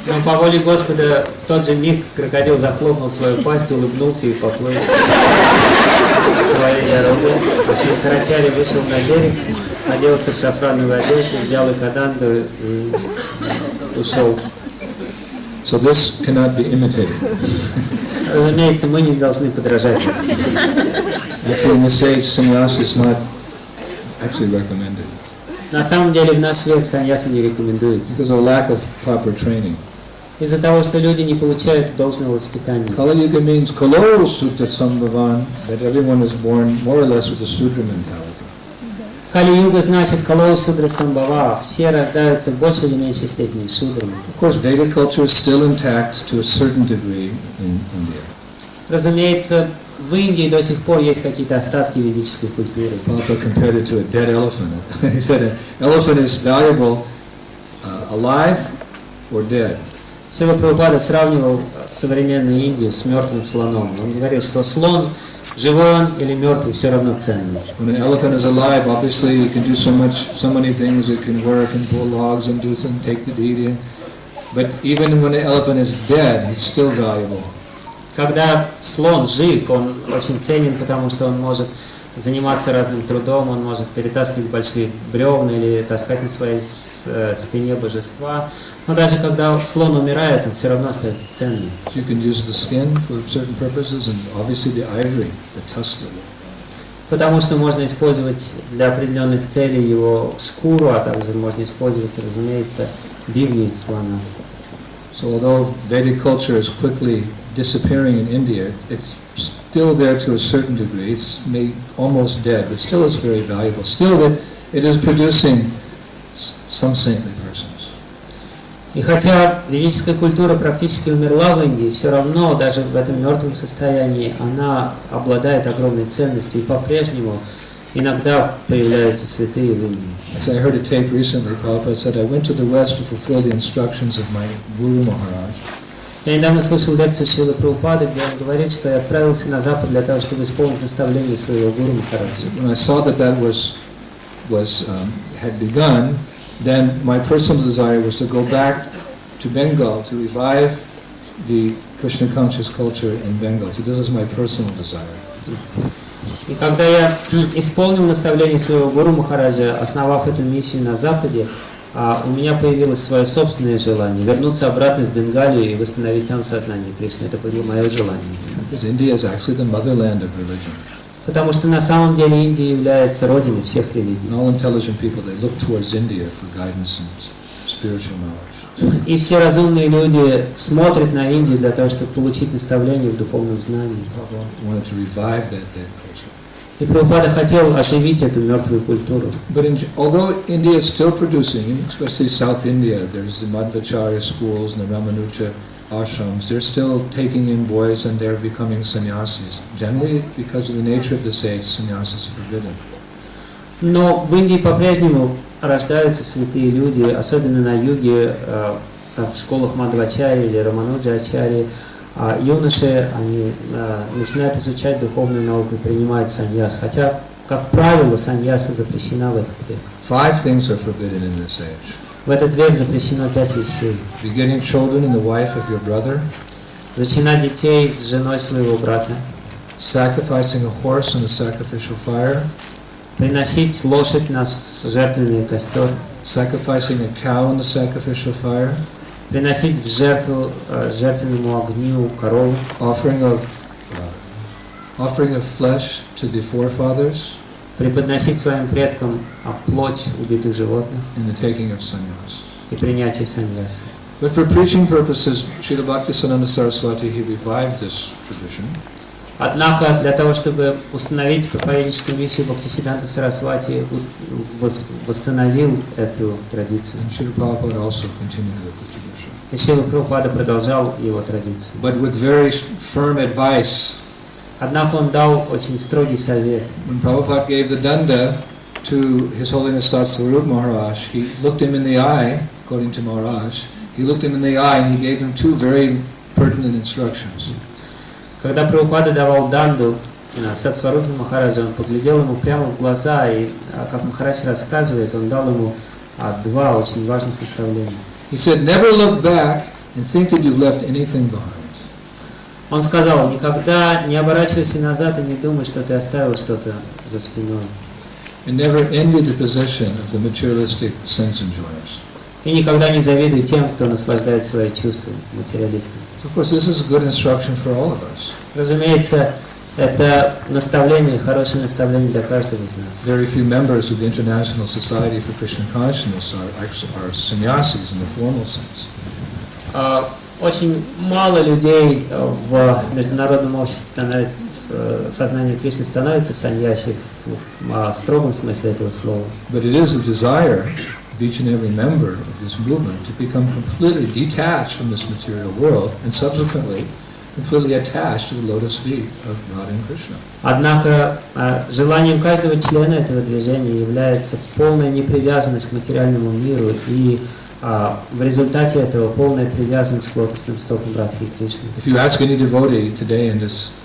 S1: Но по воле Господа в тот же миг крокодил захлопнул свою пасть, улыбнулся и поплыл своей дорогой. А Шанкарачарья вышел на берег, оделся в шафрановую одежду, взял экаданду и ушел.
S2: So this cannot be imitated.
S1: Разумеется, мы не должны подражать.
S2: Actually, in this age, sannyas is not actually recommended.
S1: На самом деле в наш век саньяса не рекомендуется.
S2: Because of lack of proper training.
S1: Из-за того, что люди не получают должного воспитания.
S2: Kala Yuga means Kalo Sutta Sambhavan, that everyone is born more or less with a Sudra mentality.
S1: Кали-юга значит Калоу Судра Самбхава. Все рождаются в большей или меньшей степени шудрами.
S2: Of course, Vedic culture is still intact to a certain degree in India.
S1: Разумеется, в Индии до сих пор есть какие-то остатки ведической культуры.
S2: Papa compared it to a dead elephant. He said an elephant is valuable alive or dead.
S1: Шрила Прабхупада сравнивал современную Индию с мертвым слоном. Он говорил, что слон, живой он или мертвый, все равно ценный.
S2: When an elephant is alive, obviously it can do so many things. It can work and pull logs and do some, take the deed. But even when the elephant is dead, he's still valuable.
S1: Когда слон жив, он очень ценен, потому что он может заниматься разным трудом, он может перетаскивать большие бревна или таскать на своей спине божества. Но даже когда слон умирает, он все равно остается ценным.
S2: You can use the skin for certain purposes, and obviously the ivory, the tusk of it.
S1: Потому что можно использовать для определенных целей его шкуру, а также можно использовать, разумеется, бивни слона.
S2: So although Vedic culture is quickly disappearing in India, it's still there to a certain degree. It's almost dead, but still it's very valuable. Still that it is producing some saintly persons.
S1: И хотя ведическая культура практически умерла в Индии, все равно даже в этом мертвом состоянии она обладает огромной ценностью, и по-прежнему иногда появляются святые в Индии.
S2: Actually, I heard a tape recently. Prabhupada said, I went to the West to fulfill the instructions of my Guru Maharaja.
S1: Я недавно слышал лекцию Шрилы Прабхупады, где он говорит, что я отправился на Запад для того, чтобы исполнить наставление своего Гуру Махараджа.
S2: When I saw that had begun, then my personal desire was to go back to Bengal to revive the Krishna conscious culture in Bengal. So this is my personal desire.
S1: И когда я исполнил наставление своего Гуру Махараджа, основав эту миссию на Западе, у меня появилось свое собственное желание вернуться обратно в Бенгалию и восстановить там сознание Кришны. Это было мое желание.
S2: India is actually the motherland of religion.
S1: Потому что на самом деле Индия является родиной всех религий.
S2: And all intelligent people, they look towards India for guidance and spiritual knowledge.
S1: И все разумные люди смотрят на Индию для того, чтобы получить наставление в духовном знании.
S2: Wanted to revive that dead culture.
S1: И Прабхупада хотел оживить эту мертвую культуру.
S2: But although India is still producing, especially South India, there's the Madhvacharya schools and the Ramanuja ashrams, they're still taking in boys and they're becoming sannyasis. Generally, because of the nature of this age, sannyas is forbidden.
S1: Но в Индии по-прежнему рождаются святые люди, особенно на юге, в школах Мадхвачарьи или Рамануджа-ачарьи. Юноши, они начинают изучать духовную науку и принимают саньяс, хотя, как правило, саньяса запрещена в этот век.
S2: 5 things are forbidden in this age.
S1: В этот век запрещено 5 вещей.
S2: Begetting children and the wife of your brother.
S1: Зачинать детей с женой своего брата.
S2: Sacrificing a horse on the sacrificial fire.
S1: Приносить лошадь на жертвенный костер.
S2: Sacrificing a cow on the sacrificial fire.
S1: Приносить в жертву жертвенному огню корову.
S2: Offering of flesh to the forefathers.
S1: Преподносить своим предкам плоть убитых животных.
S2: In the taking of sannyas.
S1: И принятие саньяса.
S2: But for preaching purposes, Srila Bhaktisiddhanta Saraswati, he revived this tradition.
S1: Однако, для того, чтобы установить проповедническую миссию, Бхактисиддханта Сарасвати восстановил эту традицию.
S2: And Srila Prabhupada also continued with the tradition.
S1: И Шрила Прабхупада продолжал его традицию.
S2: But with very firm advice.
S1: Однако он дал очень строгий совет.
S2: When Prabhupada gave the danda to His Holiness Satsvarup Maharaj, he looked him in the eye, according to Maharaj, he looked him in the eye and he gave him 2 very pertinent instructions.
S1: Когда Прабхупада давал данду Сатсварупе Махараджа, он поглядел ему прямо в глаза, и, как Махарадж рассказывает, он дал ему 2 очень важных наставления.
S2: He said, never look back and think that you've left anything behind.
S1: Он сказал, никогда не оборачивайся назад и не думай, что ты оставил что-то за спиной.
S2: And never envy the possession of the materialistic sense enjoyers.
S1: И никогда не завидуй тем, кто наслаждает свои чувства, материалистам.
S2: So of course, this is a good instruction for all of us.
S1: Разумеется, это наставление, хорошее наставление для каждого из нас.
S2: Very few members of the International Society for Krishna Consciousness are sannyasis in the formal sense.
S1: Очень мало людей в международном обществе сознания Кришны становятся саньяси в строгом смысле этого слова.
S2: But it is the desire of each and every member of this movement to become completely detached from this material world and subsequently completely attached to the lotus feet of Radha and Krishna.
S1: Однако желанием каждого члена этого движения является полная непривязанность к материальному миру и в результате этого полная привязанность к лотосным стопам Радхи и Кришны.
S2: If you ask any devotee today in this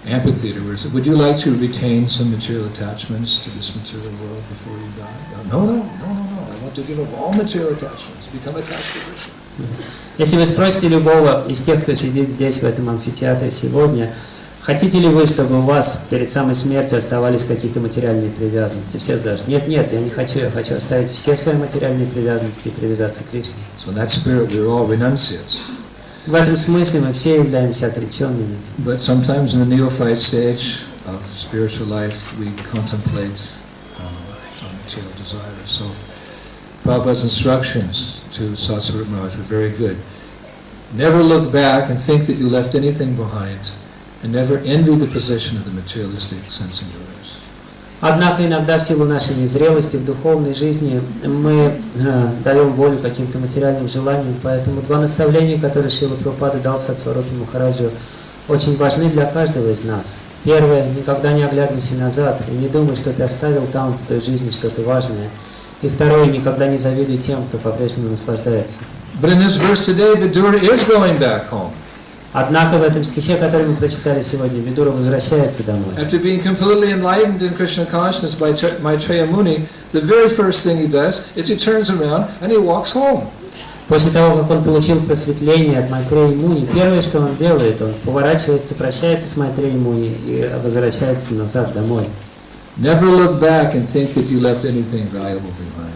S2: amphitheater, where it's, would you like to retain some material attachments to this material world before you die? No. I want to give up all material attachments, become attached to Krishna.
S1: Если вы спросите любого из тех, кто сидит здесь, в этом амфитеатре сегодня, хотите ли вы, чтобы у вас перед самой смертью оставались какие-то материальные привязанности? Все скажут, нет, я не хочу, я хочу оставить все свои материальные привязанности и привязаться к Кришне.
S2: So in that spirit, we're all renunciates.
S1: В этом смысле мы все являемся отреченными.
S2: But sometimes in the neophyte stage of spiritual life, we contemplate material desires. So Prabhupada's instructions to Satsvarup Maharaj were very good. Never look back and think that you left anything behind, and never envy the possession of the materialistic sense enjoyers.
S1: Однако иногда в силу нашей незрелости в духовной жизни мы даем волю каким-то материальным желаниям, поэтому 2 наставления, которые Шрила Прабхупада дал Сатсварупе Махараджу, очень важны для каждого из нас. Первое, никогда не оглядывайся назад и не думай, что ты оставил там в той жизни что-то важное. И второе, никогда не завидуй тем, кто по-прежнему наслаждается.
S2: But in this verse today, Vidura is going back home.
S1: Однако в этом стихе, который мы прочитали сегодня, Видура возвращается домой.
S2: After being completely enlightened in Krishna consciousness by Maitreya Muni, the very first thing he does is he turns around and he walks home.
S1: После того, как он получил просветление от Майтреи Муни, первое, что он делает, он поворачивается, прощается с Майтреей Муни и возвращается назад домой.
S2: Never look back and think that you left anything valuable behind.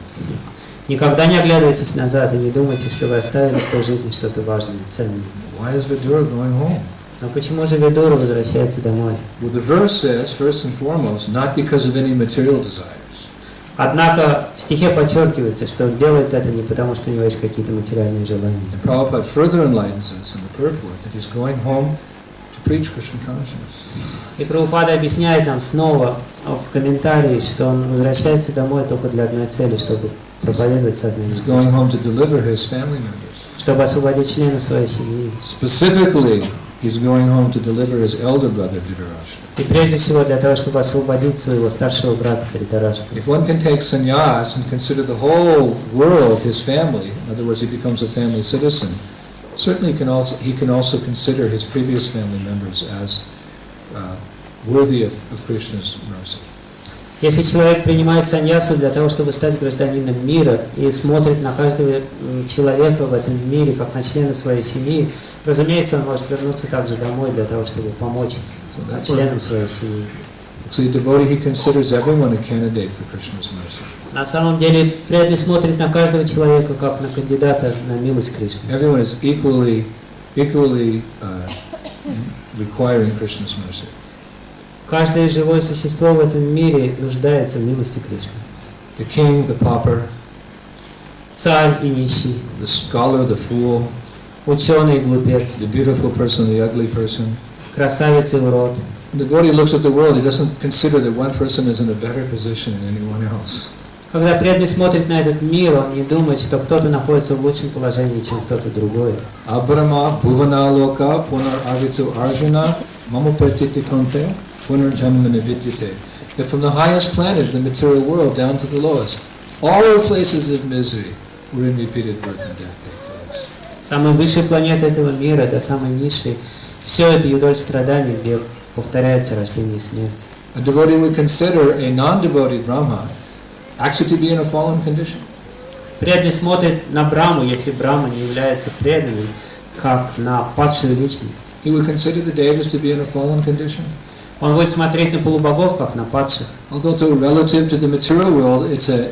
S1: Никогда не оглядывайтесь назад и не думайте, что вы оставили в той жизни что-то важное, ценное.
S2: Why is Vidura going home?
S1: Но почему же Видура возвращается домой?
S2: Well, the verse says, first and foremost, not because of any material desires.
S1: Однако в стихе подчеркивается, что он делает это не потому, что у него есть какие-то материальные желания.
S2: And Prabhupada further enlightens us in the purport that he's going home to preach Krishna consciousness.
S1: И Прабхупада объясняет нам снова в комментарии, что он возвращается домой только для одной цели, чтобы проповедовать сознание
S2: He's going
S1: Кришны,
S2: home to deliver his family members.
S1: чтобы освободить членов своей семьи.
S2: Specifically, he's going home to deliver his elder brother Dhritarashtra.
S1: И прежде всего для того, чтобы освободить своего старшего брата Dhritarashtra.
S2: If one can take sannyas and consider the whole world his family, in other words, he becomes a family citizen, certainly he can also consider his previous family members as worthy of Krishna's mercy.
S1: Если человек принимает саньясу для того, чтобы стать гражданином мира и смотрит на каждого человека в этом мире, как на члена своей семьи, разумеется, он может вернуться также домой для того, чтобы помочь членам своей семьи.
S2: So the devotee, he considers everyone a candidate for Krishna's mercy.
S1: На самом деле, преданный смотрит на каждого человека как на кандидата на милость Кришны.
S2: Everyone is equally requiring Krishna's mercy.
S1: Каждое живое существо в этом мире нуждается в милости Кришны.
S2: The king, the pauper,
S1: Царь и нищий,
S2: the scholar, the fool,
S1: ученый и глупец,
S2: the beautiful person, the ugly person.
S1: красавец и урод.
S2: When the devotee looks at the world, he doesn't consider that one person is in a better position than anyone else.
S1: Когда преданный смотрит на этот мир, он не думает, что кто-то находится в лучшем положении, чем кто-то другой.
S2: Abrahma bhuvana loka punar avitu arjuna mama pratiti konte punar janmana vidyate. That from the highest planet, the material world, down to the lowest, all are places of misery wherein repeated birth and death take place.
S1: Самой высшей планеты этого мира до самой низшей, все это юдоль страданий, где повторяется рождение и смерть.
S2: A devotee would consider a non-devotee Brahma actually to be in a fallen condition.
S1: Преданный смотрит на Брахму, если Брахма не является преданным, как на падшую личность.
S2: He would consider the deities to be in a fallen condition.
S1: Он будет смотреть на полубогов, как на падших.
S2: Although to relative to the material world, it's a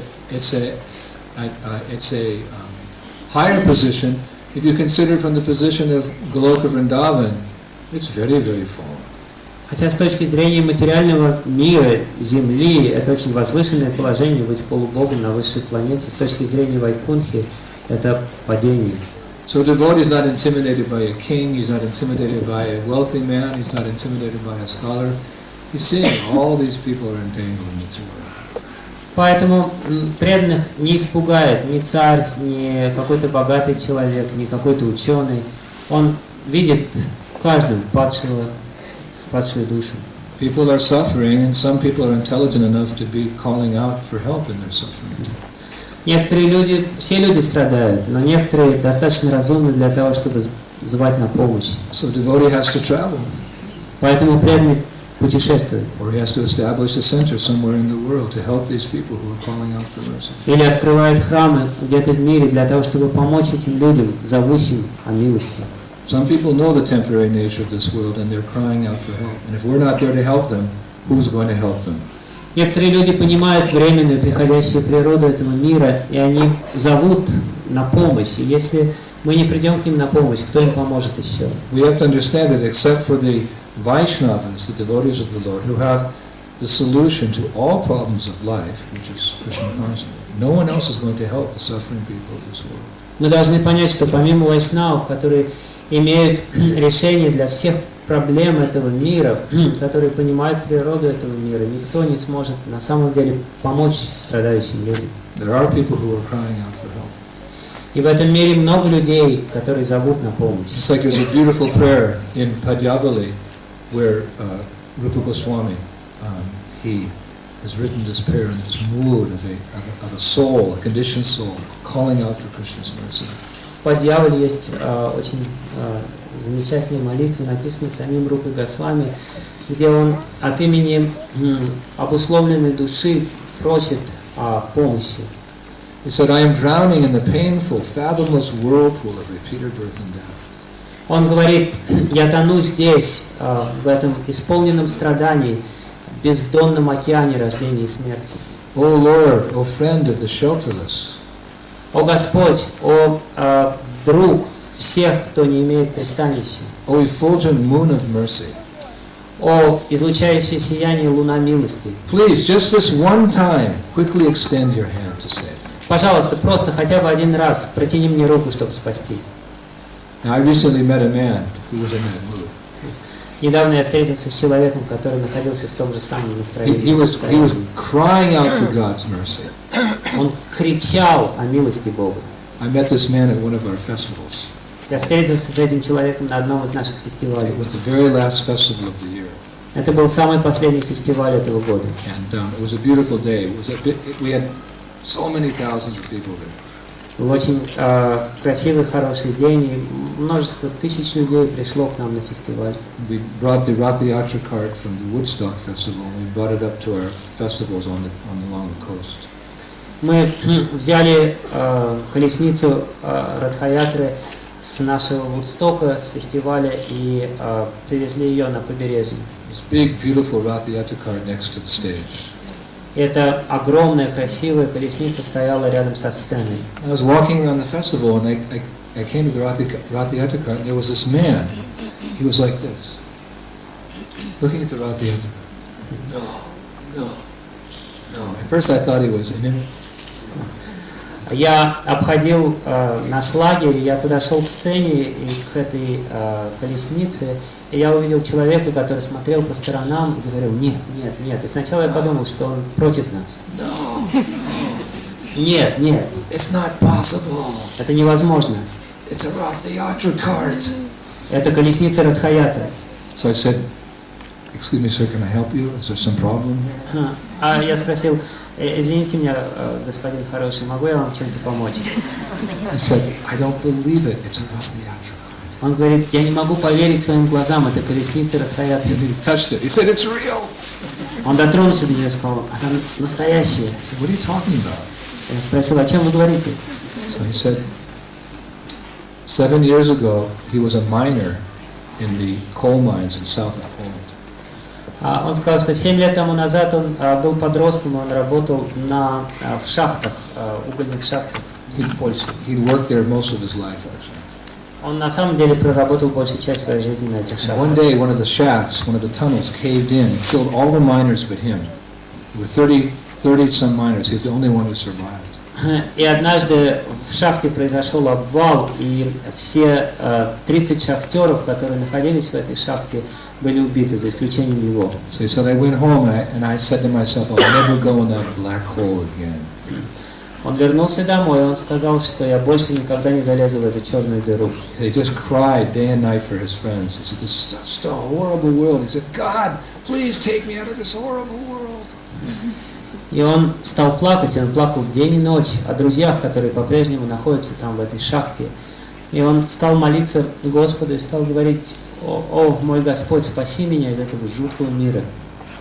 S2: higher position. If you consider from the position of Goloka Vrindavan, it's very, very fallen.
S1: Хотя с точки зрения материального мира, Земли, это очень возвышенное положение быть полубогом на высшей планете. С точки зрения Вайкунтхи, это падение.
S2: So a devotee is not intimidated by a king, he's not intimidated by a wealthy man, he's not intimidated by a scholar. He's seeing all these people are entangled in this world.
S1: Поэтому преданных не испугает ни царь, ни какой-то богатый человек, ни какой-то ученый. Он видит в каждом падшую душу.
S2: People are suffering, and some people are intelligent enough to be calling out for help in their suffering.
S1: Некоторые люди, все люди страдают, но некоторые достаточно разумны для того, чтобы звать на помощь.
S2: So devotee has to travel.
S1: Поэтому преданный путешествует.
S2: Or he has to establish a center somewhere in the world to help these people who are calling out for mercy.
S1: Или открывает храмы где-то в мире для того, чтобы помочь этим людям, зовущим о милости.
S2: Some people know the temporary nature of this world and they're crying out for help. And if we're not there to help them, who's going to help them?
S1: Некоторые люди понимают временную приходящую природу этого мира, и они зовут на помощь. И если мы не придем к ним на помощь, кто им поможет еще?
S2: We have to understand that except for the Vaishnavas, the devotees of the Lord, who have the solution to all problems of life, which is Krishna consciousness, no one else is going to help the suffering people of this world.
S1: Мы должны понять, что помимо вайшнавов, которые имеют решение для всех проблем этого мира, которые понимают природу этого мира, никто не сможет на самом деле помочь страдающим людям.
S2: There are people who are crying out for help.
S1: И в этом мире много людей, которые зовут на помощь.
S2: Just like there's a beautiful prayer in Padyavali where Rupa Goswami, he has written this prayer in this mood of a soul, a conditioned soul, calling out for Krishna's mercy.
S1: В Падьявале есть очень замечательные молитвы, написанные самим Рупой Госвами, где он от имени обусловленной души просит о помощи.
S2: He said, I am drowning in the painful, fathomless whirlpool of repeated birth and death.
S1: Он говорит, я тону здесь, в этом исполненном страдании, бездонном океане рождения и смерти.
S2: O Lord, O friend of the shelterless.
S1: О Господь, о друг всех, кто не имеет пристанища.
S2: O effulgent moon of mercy.
S1: о излучающее сияние луна милости.
S2: Please, just this one time, quickly extend your hand to save.
S1: Пожалуйста, просто хотя бы один раз протяни мне руку, чтобы спасти.
S2: Now, I recently met a man who was in that mood.
S1: Недавно я встретился с человеком, который находился в том же самом настроении.
S2: He was crying out for God's mercy.
S1: Он кричал о милости Бога.
S2: I met this man at one of our festivals.
S1: Я встретился с этим человеком на одном из наших фестивалей.
S2: It was the very last festival of the year.
S1: Это был самый последний фестиваль этого года.
S2: And it was a beautiful day. We had so many thousands of people there.
S1: Был очень красивый, хороший день, и множество тысяч людей пришло к нам на фестиваль.
S2: We brought the Rath Yatra cart from the Woodstock festival and we brought it up to our festivals along the coast.
S1: Мы взяли колесницу Радха-ятры с нашего Вудстока, с фестиваля, и привезли ее на побережье.
S2: This big, beautiful Rath Yatra cart next to the stage.
S1: Эта огромная, красивая колесница стояла рядом со сценой.
S2: I was walking around the festival and I came to the Rath Yatra cart and there was this man. He was like this, looking at the Rath Yatra cart. No. At first I thought he was in it.
S1: Я обходил наш лагерь, я подошел к сцене и к этой колеснице, и я увидел человека, который смотрел по сторонам и говорил: нет. И сначала я подумал, что он против нас. Нет.
S2: It's not possible.
S1: Это невозможно.
S2: It's a Rath Yatra cart.
S1: Это колесница Радха-ятры.
S2: So I said, excuse me, sir, can I help you? Is there some problem here?
S1: А я спросил: извините меня, господин хороший, могу я вам чем-то помочь?
S2: He said, I don't believe it. It's a Rath Yatra cart.
S1: Он говорит: я не могу поверить своим глазам, это колесница Радха-ятры.
S2: He touched it. He said, it's real.
S1: Он дотронулся до нее и сказал: она настоящая.
S2: I said, what are you talking about?
S1: Я спросил: о чем вы говорите?
S2: So he said, 7 years ago, he was a miner in the coal mines in south of Poland.
S1: Он сказал, что 7 лет тому назад он был подростком, он работал в шахтах, угольных шахтах в Польше.
S2: He'd worked there most of his life, actually.
S1: Он на самом деле проработал большую часть своей жизни на этих шахтах.
S2: One day, one of the shafts, one of the tunnels caved in and killed all the miners but him. There were 30 some miners. He's the only one who survived.
S1: И однажды в шахте произошел обвал, и все 30 шахтеров, которые находились в этой шахте, были убиты, за исключением его.
S2: So he said, I went home and I said to myself, I'll never go in that black hole again.
S1: Он вернулся домой, и он сказал, что я больше никогда не залезу в эту черную дыру.
S2: He just cried day and night for his friends. He said, this is such a horrible world. He said, God, please take me out of this horrible world.
S1: И он стал плакать, и он плакал день и ночь о друзьях, которые по-прежнему находятся там, в этой шахте. И он стал молиться Господу и стал говорить: о мой Господь, спаси меня из этого жуткого мира.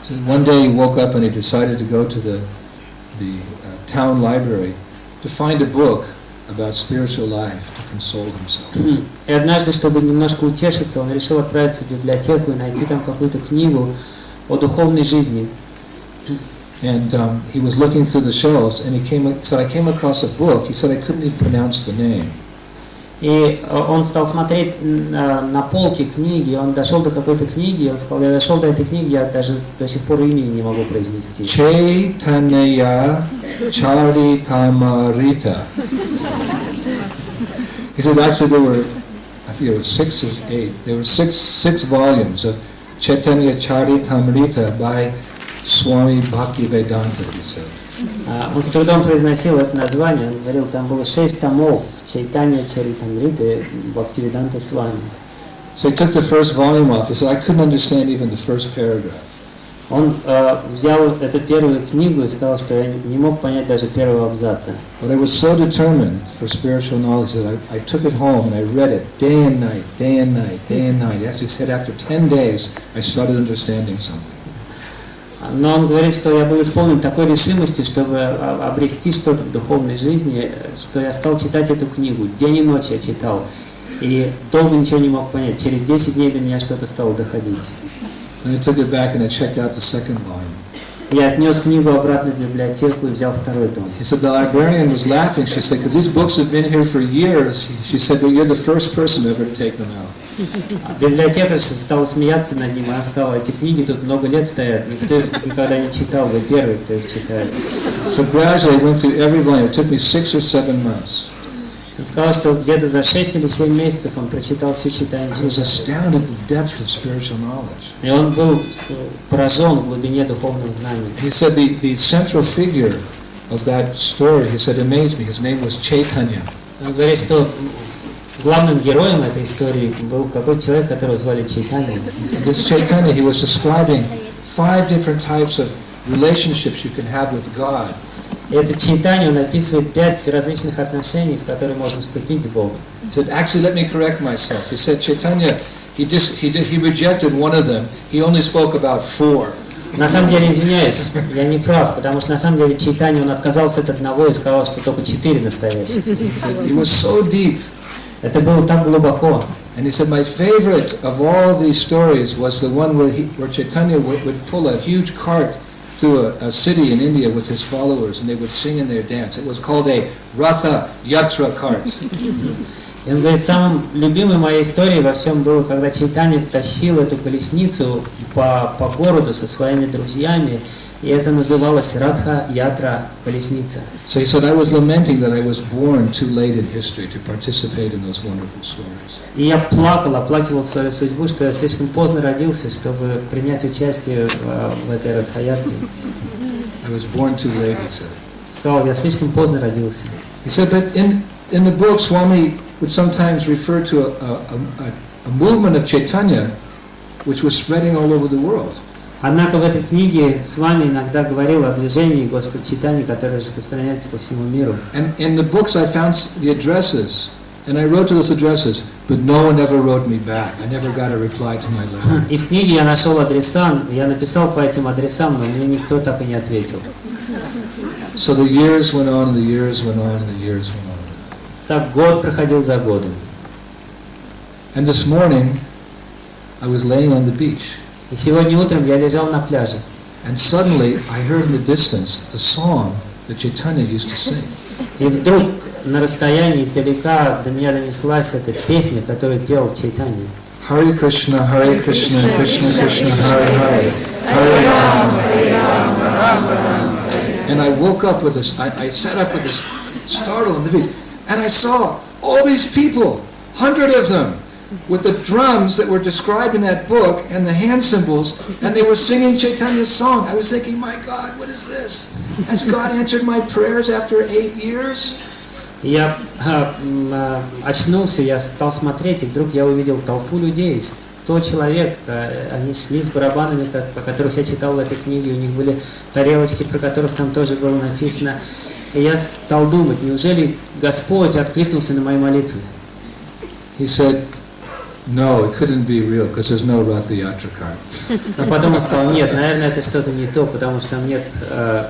S2: So one day he woke up and he decided to go to the town library to find a book about spiritual life to console himself.
S1: И однажды, чтобы немножко утешиться, он решил отправиться в библиотеку и найти там какую-то книгу о духовной жизни.
S2: And he was looking through the shelves, and I came across a book. He said I couldn't even pronounce the name.
S1: И он стал смотреть на полки книги, он дошел до какой-то книги, и он сказал: я дошел до этой книги, я даже до сих пор имени не могу произнести.
S2: Chaitanya Charitamrita. He said actually there were, I forget, it was 6 or 8. There were six volumes of Chaitanya Charitamrita by Swami Bhaktivedanta, he said.
S1: Он с трудом произносил это название, он говорил, там было 6 томов Чайтанья Чаритамриты Бхактивиданта Свами.
S2: So he took the first volume off. He said, I couldn't understand even the first paragraph.
S1: Он взял эту первую книгу и сказал, что я не мог понять даже первого абзаца.
S2: But I was so determined for spiritual knowledge that I took it home and I read it day and night, day and night, day and night. He actually said after 10 days I started understanding something.
S1: Но он говорит, что я был исполнен такой решимости, чтобы обрести что-то в духовной жизни, что я стал читать эту книгу. День и ночь я читал. И долго ничего не мог понять. Через 10 дней до меня что-то стало доходить.
S2: And I took it back and I checked out the second volume.
S1: Я отнес книгу обратно в библиотеку и взял второй том.
S2: He said the librarian was laughing. She said, because these books have been here for years. She said, but you're the first person ever to take them out.
S1: Библиотекарша стала смеяться над ним, она сказала, эти книги тут много лет стоят, никто их никогда не читал, вы первый, кто их читает.
S2: So gradually I went through every volume. It took me 6 or 7 months.
S1: Он сказал, что где-то за 6 или 7 месяцев он прочитал все читания.
S2: I was astounded at the depth of spiritual knowledge.
S1: И он был поражен в глубине духовного знания.
S2: He said the central figure of that story, he said, amazed me. His name was Chaitanya.
S1: Он говорит, что главным героем этой истории был какой-то человек, которого звали Чайтанья.
S2: This Chaitanya, he was describing 5 different types of relationships you can have with God.
S1: И этот Чайтанья, он описывает 5 различных отношений, в которые можно вступить с Богом.
S2: He said, actually, let me correct myself. He said, Chaitanya, he rejected one of them. He only spoke about 4.
S1: На самом деле, извиняюсь, я не прав, потому что на самом деле Чайтанья, он отказался от одного и сказал, что только 4 настоящих.
S2: It was so deep.
S1: Это было так глубоко.
S2: And he said, my favorite of all these stories was the one where Chaitanya would pull a huge cart through a city in India with his followers, and they would sing and their dance. It was called a Ratha Yatra cart.
S1: И он говорит, самым любимой моей историей во всем было, когда Чайтанья тащил эту колесницу по городу со своими друзьями, и это называлось Радха Ятра колесница.
S2: So he said, I was lamenting that I was born too late in history to participate in those wonderful stories.
S1: И я оплакивал свою судьбу, что я слишком поздно родился, чтобы принять участие в этой Радха Ятре.
S2: I was born too late, he said.
S1: Сказал, я слишком поздно родился.
S2: He said, but in the book, Swami would sometimes refer to a movement of Chaitanya which was spreading all over the world.
S1: Однако в этой книге Свами иногда говорил о движении Господа Чайтаньи, которое распространяется по всему миру.
S2: And in the books I found the addresses, and I wrote to those addresses, but no one ever wrote me back. I never got a reply to my letter.
S1: И в книге я нашел адреса, я написал по этим адресам, но мне никто так и не ответил.
S2: So the years went on, and the years went on, and the years went on.
S1: Так год проходил за годом.
S2: And this morning, I was laying on the beach.
S1: И сегодня утром я лежал на пляже.
S2: And suddenly, I heard in the distance the song that Chaitanya used to sing.
S1: И вдруг на расстоянии издалека до меня донеслась эта песня, которую пел Чайтанья.
S2: Hare Krishna, Krishna Krishna, Hare Hare, Hare Rama, Rama Rama. And I woke up with this. I sat up with this startle on the beach, and I saw all these people, 100 of them, with the drums that were described in that book and the hand cymbals, and they were singing Chaitanya's song. I was thinking, my God, what is this? Has God answered my prayers after 8 years?
S1: Я очнулся, я стал смотреть, и вдруг я увидел толпу людей, 100 человек, они шли с барабанами, о которых я читал в этой книге, у них были тарелочки, про которых там тоже было написано. И я стал думать, неужели Господь откликнулся на мои молитвы?
S2: He said, no, it couldn't be real, because there's no Ratha Yatra cart.
S1: Но потом он сказал, нет, наверное, это что-то не то, потому что там нет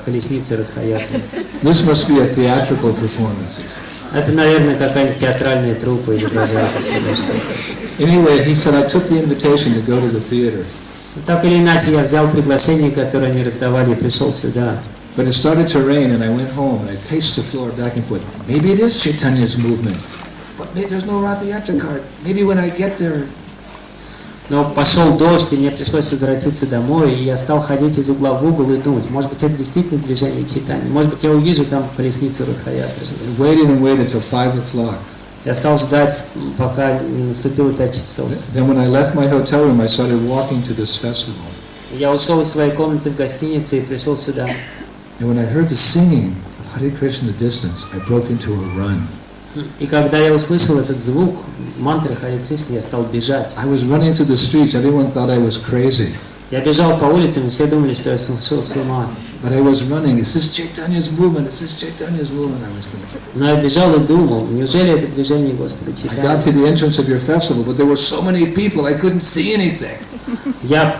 S1: колесницы Радха-ятры.
S2: This must be a theatrical performance.
S1: Это, наверное, какая-нибудь театральная труппа или даже это что-то.
S2: Anyway, he said, I took the invitation to go to the theater.
S1: Так или иначе, я взял приглашение, которое они раздавали, и пришел сюда.
S2: But it started to rain, and I went home, and I paced the floor back and forth. Maybe it is Chaitanya's movement, but maybe there's no Ratha Yatra cart. Maybe when I get there.
S1: Но пошел дождь, и мне пришлось возвратиться домой, и я стал ходить из угла в угол и думать, может быть, это действительно движение Чайтаньи, может быть, я увижу там колесницу Радха-ятры.
S2: Waited and waited till 5 o'clock.
S1: Я стал ждать, пока не наступило 5 часов.
S2: Then when I left my hotel room, I started walking to this festival.
S1: Я ушел из своей комнаты в гостинице и пришел сюда.
S2: And when I heard the singing of Hare Krishna in the distance, I broke into a run.
S1: И когда я услышал этот звук мантры Харе Кришны, я стал бежать.
S2: I was running through the streets. Everyone thought I was crazy.
S1: Я бежал по улицам, и все думали, что я сошел с ума.
S2: But I was running. Is this Chaitanya's movement? Is this Chaitanya's movement? I was thinking.
S1: Но я бежал и думал, неужели это движение Господа
S2: I got to
S1: Чайтаньи?
S2: the entrance of your festival, but there were so many people, I couldn't see anything.
S1: Я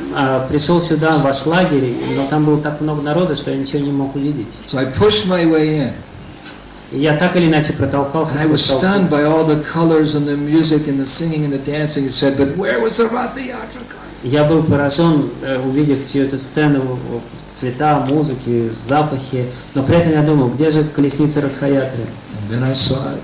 S1: пришел сюда, в ваш лагерь, но там было так много народа, что я ничего не мог увидеть.
S2: So I pushed my way in.
S1: И я так или иначе протолкался
S2: And I was
S1: сквозь
S2: stunned
S1: толпу.
S2: by all the colors and the music and the singing and the dancing. It said, but where was the Ratha Yatra cart?
S1: Я был поражен, увидев всю эту сцену, цвета, музыки, запахи, но при этом я думал, где же колесница Радха-ятры?
S2: And then I saw it.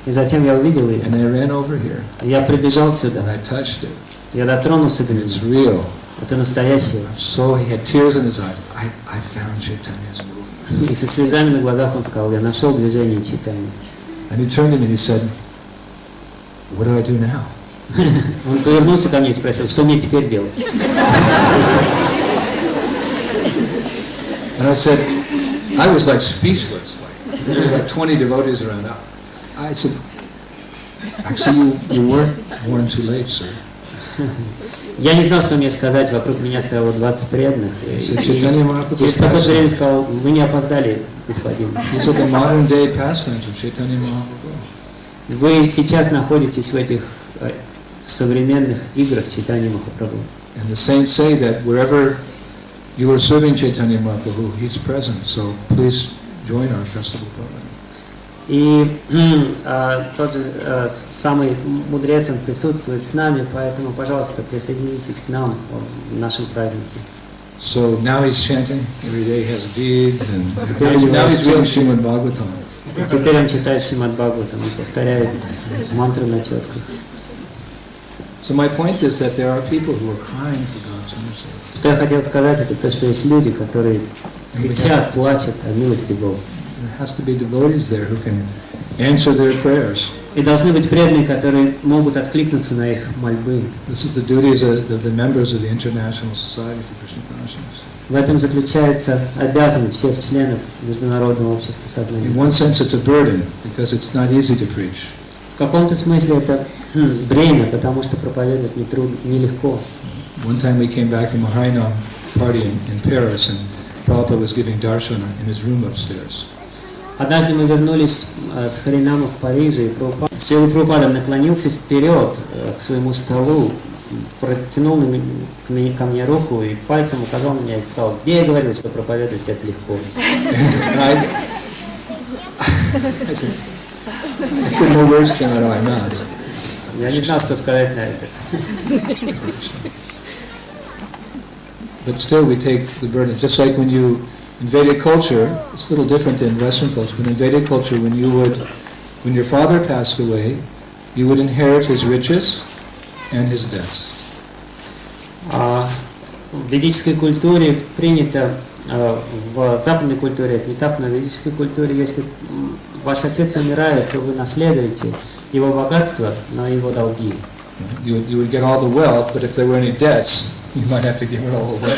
S1: И И затем я увидел ее.
S2: And I ran over here.
S1: Я прибежал сюда.
S2: And I touched it.
S1: Я дотронулся до нее.
S2: It's real.
S1: Это настоящее.
S2: So he had tears in his eyes. I found Chaitanya's movement.
S1: И со слезами на глазах он сказал, я нашел движение читания.
S2: And he turned to me and he said, what do I do now?
S1: Он повернулся ко мне и спросил, что мне теперь делать?
S2: And I said, I was like speechless, like 20 devotees around. I said, actually, you weren't born too late, sir.
S1: Я не знал, что мне сказать, вокруг меня стояло 20 преданных. И через какое-то время сказал, вы не опоздали, господин. Вы сейчас находитесь в этих современных играх Чайтаньи Махапрабху.
S2: And the saints say that wherever you are serving Chaitanya Mahaprabhu, he's present. So please join our festival program.
S1: И тот же самый мудрец, он присутствует с нами, поэтому, пожалуйста, присоединитесь к нам в нашем празднике.
S2: So now he's chanting every day. He has beads, and now he's doing Srimad Bhagavatam.
S1: Теперь он читает Шримад Бхагаватам и повторяет мантры на четках.
S2: So my point is that there are people who are crying for God's mercy.
S1: Что я хотел сказать, это то, что есть люди, которые кричат, плачут о милости Бога.
S2: There has to be devotees there who can answer their prayers.
S1: И должны быть преданные, которые могут откликнуться на их мольбы.
S2: This is the duties of the members of the International Society for Krishna Consciousness.
S1: В этом заключается обязанность всех членов Международного общества сознания.
S2: In one sense, it's a burden because it's not easy to preach.
S1: В каком-то смысле это бремя, потому что проповедовать нелегко.
S2: One time we came back from a harinam party in Paris, and Prabhupada was giving darshan in his room upstairs.
S1: Однажды мы вернулись с харинама в Париже, и Шрила Прабхупада наклонился вперед к своему столу, протянул ко мне руку и пальцем указал на меня и сказал, где я говорил, что проповедовать это легко. Я не знал, что сказать на это.
S2: But still we take the burden, just like when you, in Vedic culture, it's a little different in Western culture, but in Vedic culture when your father passed away, you would inherit his riches and his debts.
S1: В ведической культуре принято, в западной культуре это не так, но в ведической культуре, если ваш отец умирает, то вы наследуете его богатство, но и его долги.
S2: You would get all the wealth, but if there were any debts, you might have to give it all away.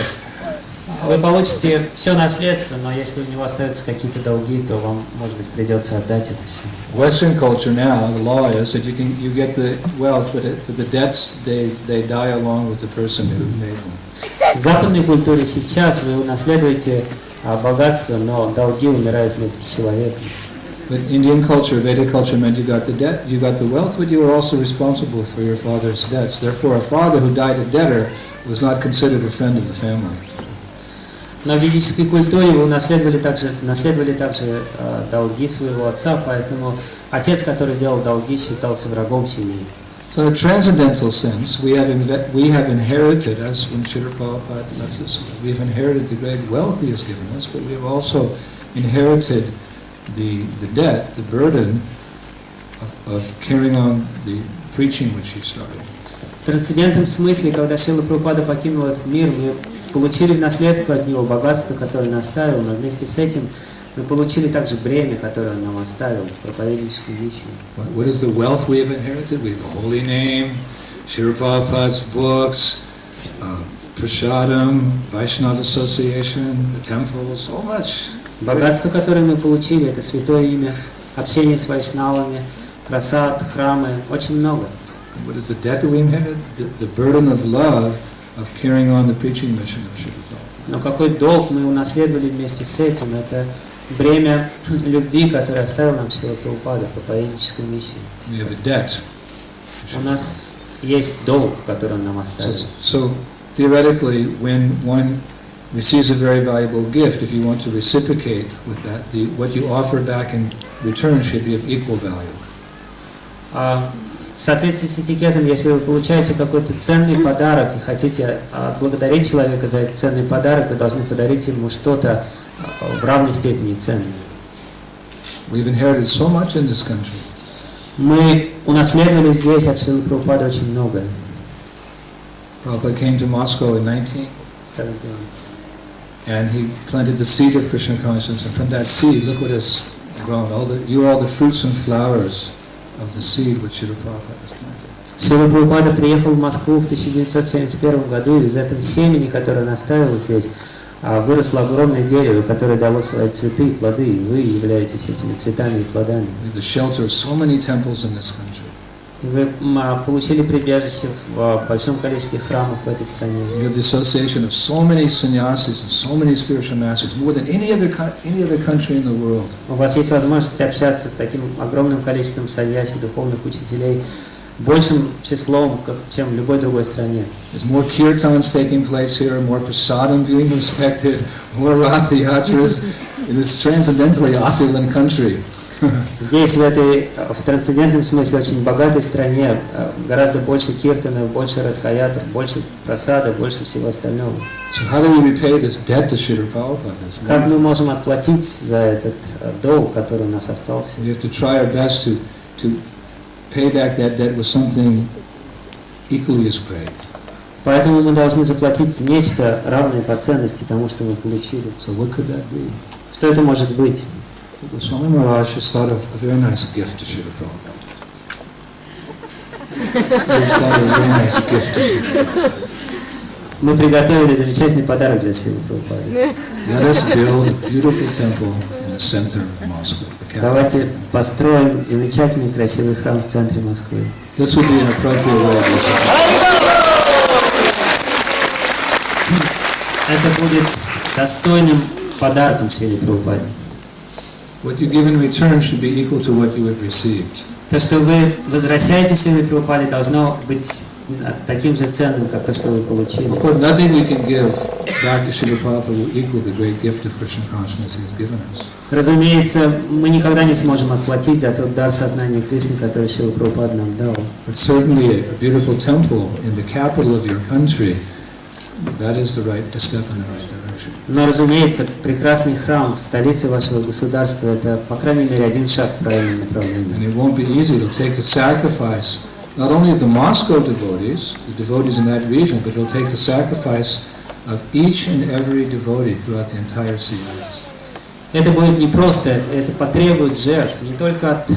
S1: Вы получите все наследство, но если у него остаются какие-то долги, то вам, может быть, придется отдать это все.
S2: Western culture now, the law is that you get the wealth, but the debts they die along with the person who made them.
S1: В западной культуре сейчас вы унаследуете богатство, но долги умирают вместе с человеком.
S2: But Indian culture, Vedic culture meant you got the debt, you got the wealth, but you were also responsible for your father's debts. Therefore, a father who died a debtor was not considered a friend of the family.
S1: Но в ведической культуре вы наследовали также долги своего отца, поэтому отец, который делал долги, считался врагом семьи.
S2: So in a transcendental sense, we have inherited, as when Srila Prabhupada left us, we have inherited the great wealth he has given us, but we have also inherited the debt, the burden of carrying on the preaching which he started.
S1: В трансцендентном смысле, когда Шрила Прабхупада покинул этот мир, мы получили в наследство от него богатство, которое он оставил, но вместе с этим мы получили также бремя, которое он нам оставил в проповеднической миссии.
S2: What is the wealth we have inherited? We have the holy name, Srila Prabhupada's books, Prasadam, Vaishnava Association, the temples, so much.
S1: Богатство, которое мы получили, это святое имя, общение с вайшнавами, прасад, храмы, очень много.
S2: What is the debt that we inherited? The burden of love of carrying on the preaching mission of Srila Prabhupada.
S1: Но какой долг мы унаследовали вместе с этим? Это бремя любви, которое оставил нам Шрила Прабхупада, проповеднической миссии.
S2: We have a debt.
S1: У нас есть долг, который он нам оставил.
S2: So theoretically, when one receives a very valuable gift, if you want to reciprocate with that, what you offer back in return should be of equal value.
S1: В соответствии с этикетом, если вы получаете какой-то ценный подарок и хотите отблагодарить человека за этот ценный подарок, вы должны подарить ему что-то в равной степени ценное.
S2: We've inherited so much in this country.
S1: Мы унаследовали здесь от Шрилы Прабхупады очень многое.
S2: Prabhupada came to Moscow in 1971,
S1: 71.
S2: and he planted the seed of Krishna consciousness, and from that seed, look what has grown. You are all the fruits and flowers of the seed which Srila Prabhupada has planted.
S1: Шрила Прабхупада приехал в Москву в 1971 году, и из этого семени, которое он оставил здесь, выросло огромное дерево, которое дало свои цветы и плоды, и вы являетесь этими цветами и плодами.
S2: The shelter of so many temples in this country.
S1: И вы получили прибежище в большом количестве храмов в этой стране.
S2: You have the association of so many sannyasis and so many spiritual masters, more than any other country in the world.
S1: У вас есть возможность общаться с таким огромным количеством саньяси, духовных учителей, большим числом, чем в любой другой стране.
S2: There's more kirtans taking place here, more prasadam being respected, more rath yatras in this transcendentally opulent country.
S1: Здесь, в трансцендентном смысле, очень богатой стране, гораздо больше киртанов, больше радхаятр, больше прасада, больше всего остального.
S2: So how do we repay this debt to Srila Prabhupada?
S1: Как мы можем отплатить за этот долг, который у нас остался?
S2: We have to try our best to pay back that debt with something equally as great.
S1: Поэтому мы должны заплатить нечто равное по ценности тому, что мы получили.
S2: So what could that be?
S1: Что это может быть?
S2: Swami Maharaj just thought of a very nice gift to Srila Prabhupada.
S1: Мы приготовили замечательный подарок для Шрилы Прабхупады.
S2: Let us build a beautiful temple in the center of Moscow.
S1: Давайте построим замечательный красивый храм в центре Москвы.
S2: This would be an appropriate way of listening.
S1: Это будет достойным подарком Шриле Прабхупаде.
S2: What you give in return should be equal to what you have received.
S1: То, что вы возвращаете Шриле Прабхупаде, должно быть таким же ценным, как то, что вы получили.
S2: Of course, nothing we can give back to Srila Prabhupada will equal the great gift of Krishna consciousness He has given us.
S1: Разумеется, мы никогда не сможем отплатить за тот дар сознания Кришны, который Шрила Прабхупада нам дал.
S2: But certainly a beautiful temple in the capital of your country, that is the right step in the right direction.
S1: Но, разумеется, прекрасный храм в столице вашего государства – это, по крайней мере, один шаг в правильном направлении.
S2: And it won't be easy. It'll take the sacrifice not only of the Moscow devotees, the devotees in that region, but it'll take the sacrifice of each and every devotee throughout the entire series.
S1: Это будет непросто, это потребует жертв не только от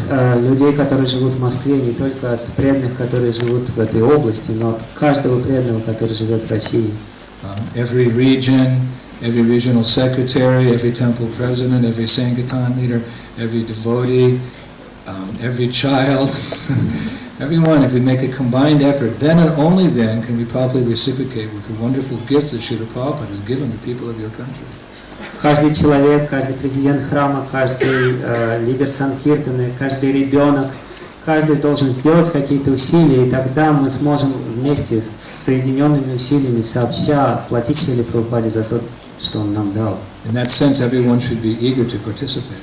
S1: людей, которые живут в Москве, не только от преданных, которые живут в этой области, но от каждого преданного, который живет в России.
S2: Every region, every regional secretary, every temple president, every Sankirtan leader, every devotee, every child, everyone, if we make a combined effort, then and only then can we properly reciprocate with the wonderful gift that Srila Prabhupada has given the people of your country.
S1: Каждый человек, каждый президент храма, каждый лидер Санкиртаны, каждый ребенок, каждый должен сделать какие-то усилия, и тогда мы сможем вместе с соединенными усилиями сообща отплатить Шриле Прабхупаде за то, что он нам дал.
S2: In that sense, everyone should be eager to participate.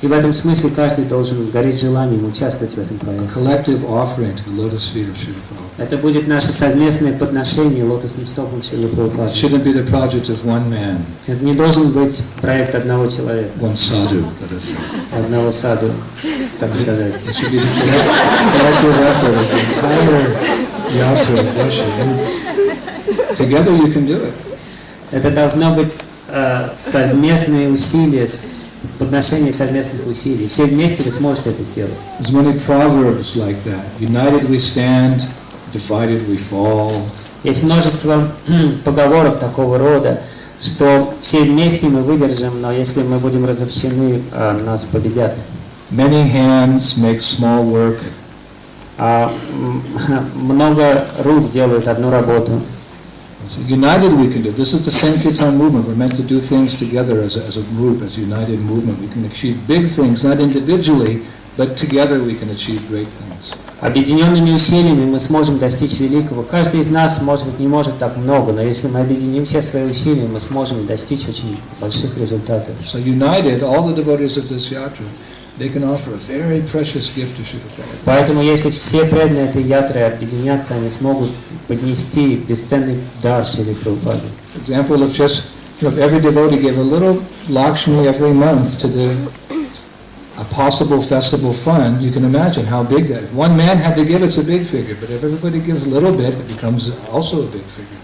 S1: И в этом смысле каждый должен гореть желанием участвовать в этом проекте.
S2: Collective offering to the lotus feet of Srila Prabhupada.
S1: Это будет наше совместное подношение лотосным стопам Шрилы Прабхупады.
S2: It shouldn't be the project of one man,
S1: Это не должен быть проект одного человека,
S2: one sadhu, let us say.
S1: одного саду, так сказать.
S2: It should be the collective effort of the entire yatra of Russia. And together you can do it.
S1: Это должно быть совместные усилия, подношение совместных усилий. Все вместе вы сможете это сделать.
S2: There's many proverbs like that. United we stand, divided we fall.
S1: Есть множество поговорок такого рода, что все вместе мы выдержим, но если мы будем разобщены, нас победят.
S2: Many hands make small work.
S1: Много рук делают одну работу.
S2: So united we can do. This is the Sankirtan movement. We're meant to do things together as a group, as a united movement. We can achieve big things, not individually, but together we can achieve great things.
S1: Объединенными усилиями мы сможем достичь великого. Каждый из нас, может быть, не может так много, но если мы объединим все свои усилия, мы сможем достичь очень больших результатов.
S2: So united, all the devotees of this yatra, they can offer a very precious gift to Srila Prabhupada.
S1: Поэтому, если все преданные этой ятры объединятся, они смогут поднести бесценный дар Шриле Прабхупаде.
S2: Example of just, if every devotee gave a little Lakshmi every month to the a possible festival fund, you can imagine how big that is. One man had to give, it's a big figure, but if everybody gives a little bit, it becomes also a big figure.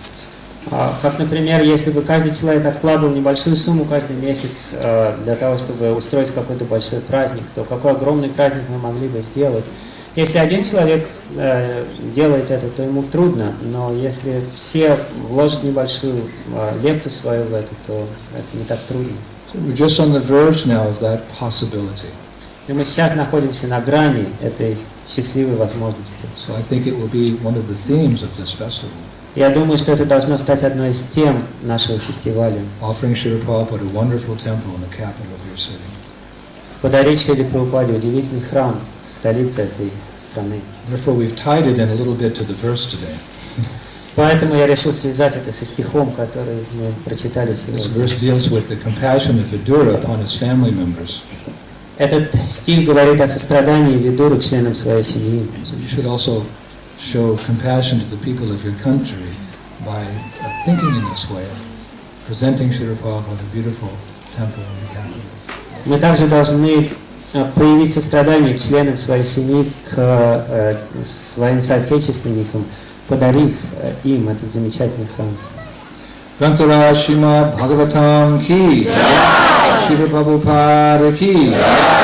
S1: Как, например, если бы каждый человек откладывал небольшую сумму каждый месяц для того, чтобы устроить какой-то большой праздник, то какой огромный праздник мы могли бы сделать. Если один человек делает это, то ему трудно, но если все вложат небольшую лепту свою в это, то это не так трудно.
S2: So we're just on the verge now of that possibility.
S1: И мы сейчас находимся на грани этой счастливой возможности.
S2: So I think it will be one of the themes of this festival.
S1: Я думаю, что это должно стать одной из тем нашего фестиваля.
S2: Offering Шрилы Прабхупады a wonderful temple in the capital of your city.
S1: Подарить Шриле Прабхупаде удивительный храм в столице этой страны.
S2: Therefore, we've tied it in a little bit to the verse today.
S1: Поэтому я решил связать это со стихом, который мы прочитали
S2: This
S1: сегодня.
S2: verse deals with the compassion of Vidura upon his family members.
S1: Этот стих говорит о сострадании Видуры к членам своей семьи.
S2: So you should also show compassion to the people of your country by thinking in this way, presenting Srila Prabhupada a beautiful temple in the capital.
S1: Мы также должны проявить сострадание к членам своей семьи, к своим соотечественникам, подарив им этот замечательный храм.
S2: Grantara Srimad Bhagavatam ki, Srila Prabhupada ki.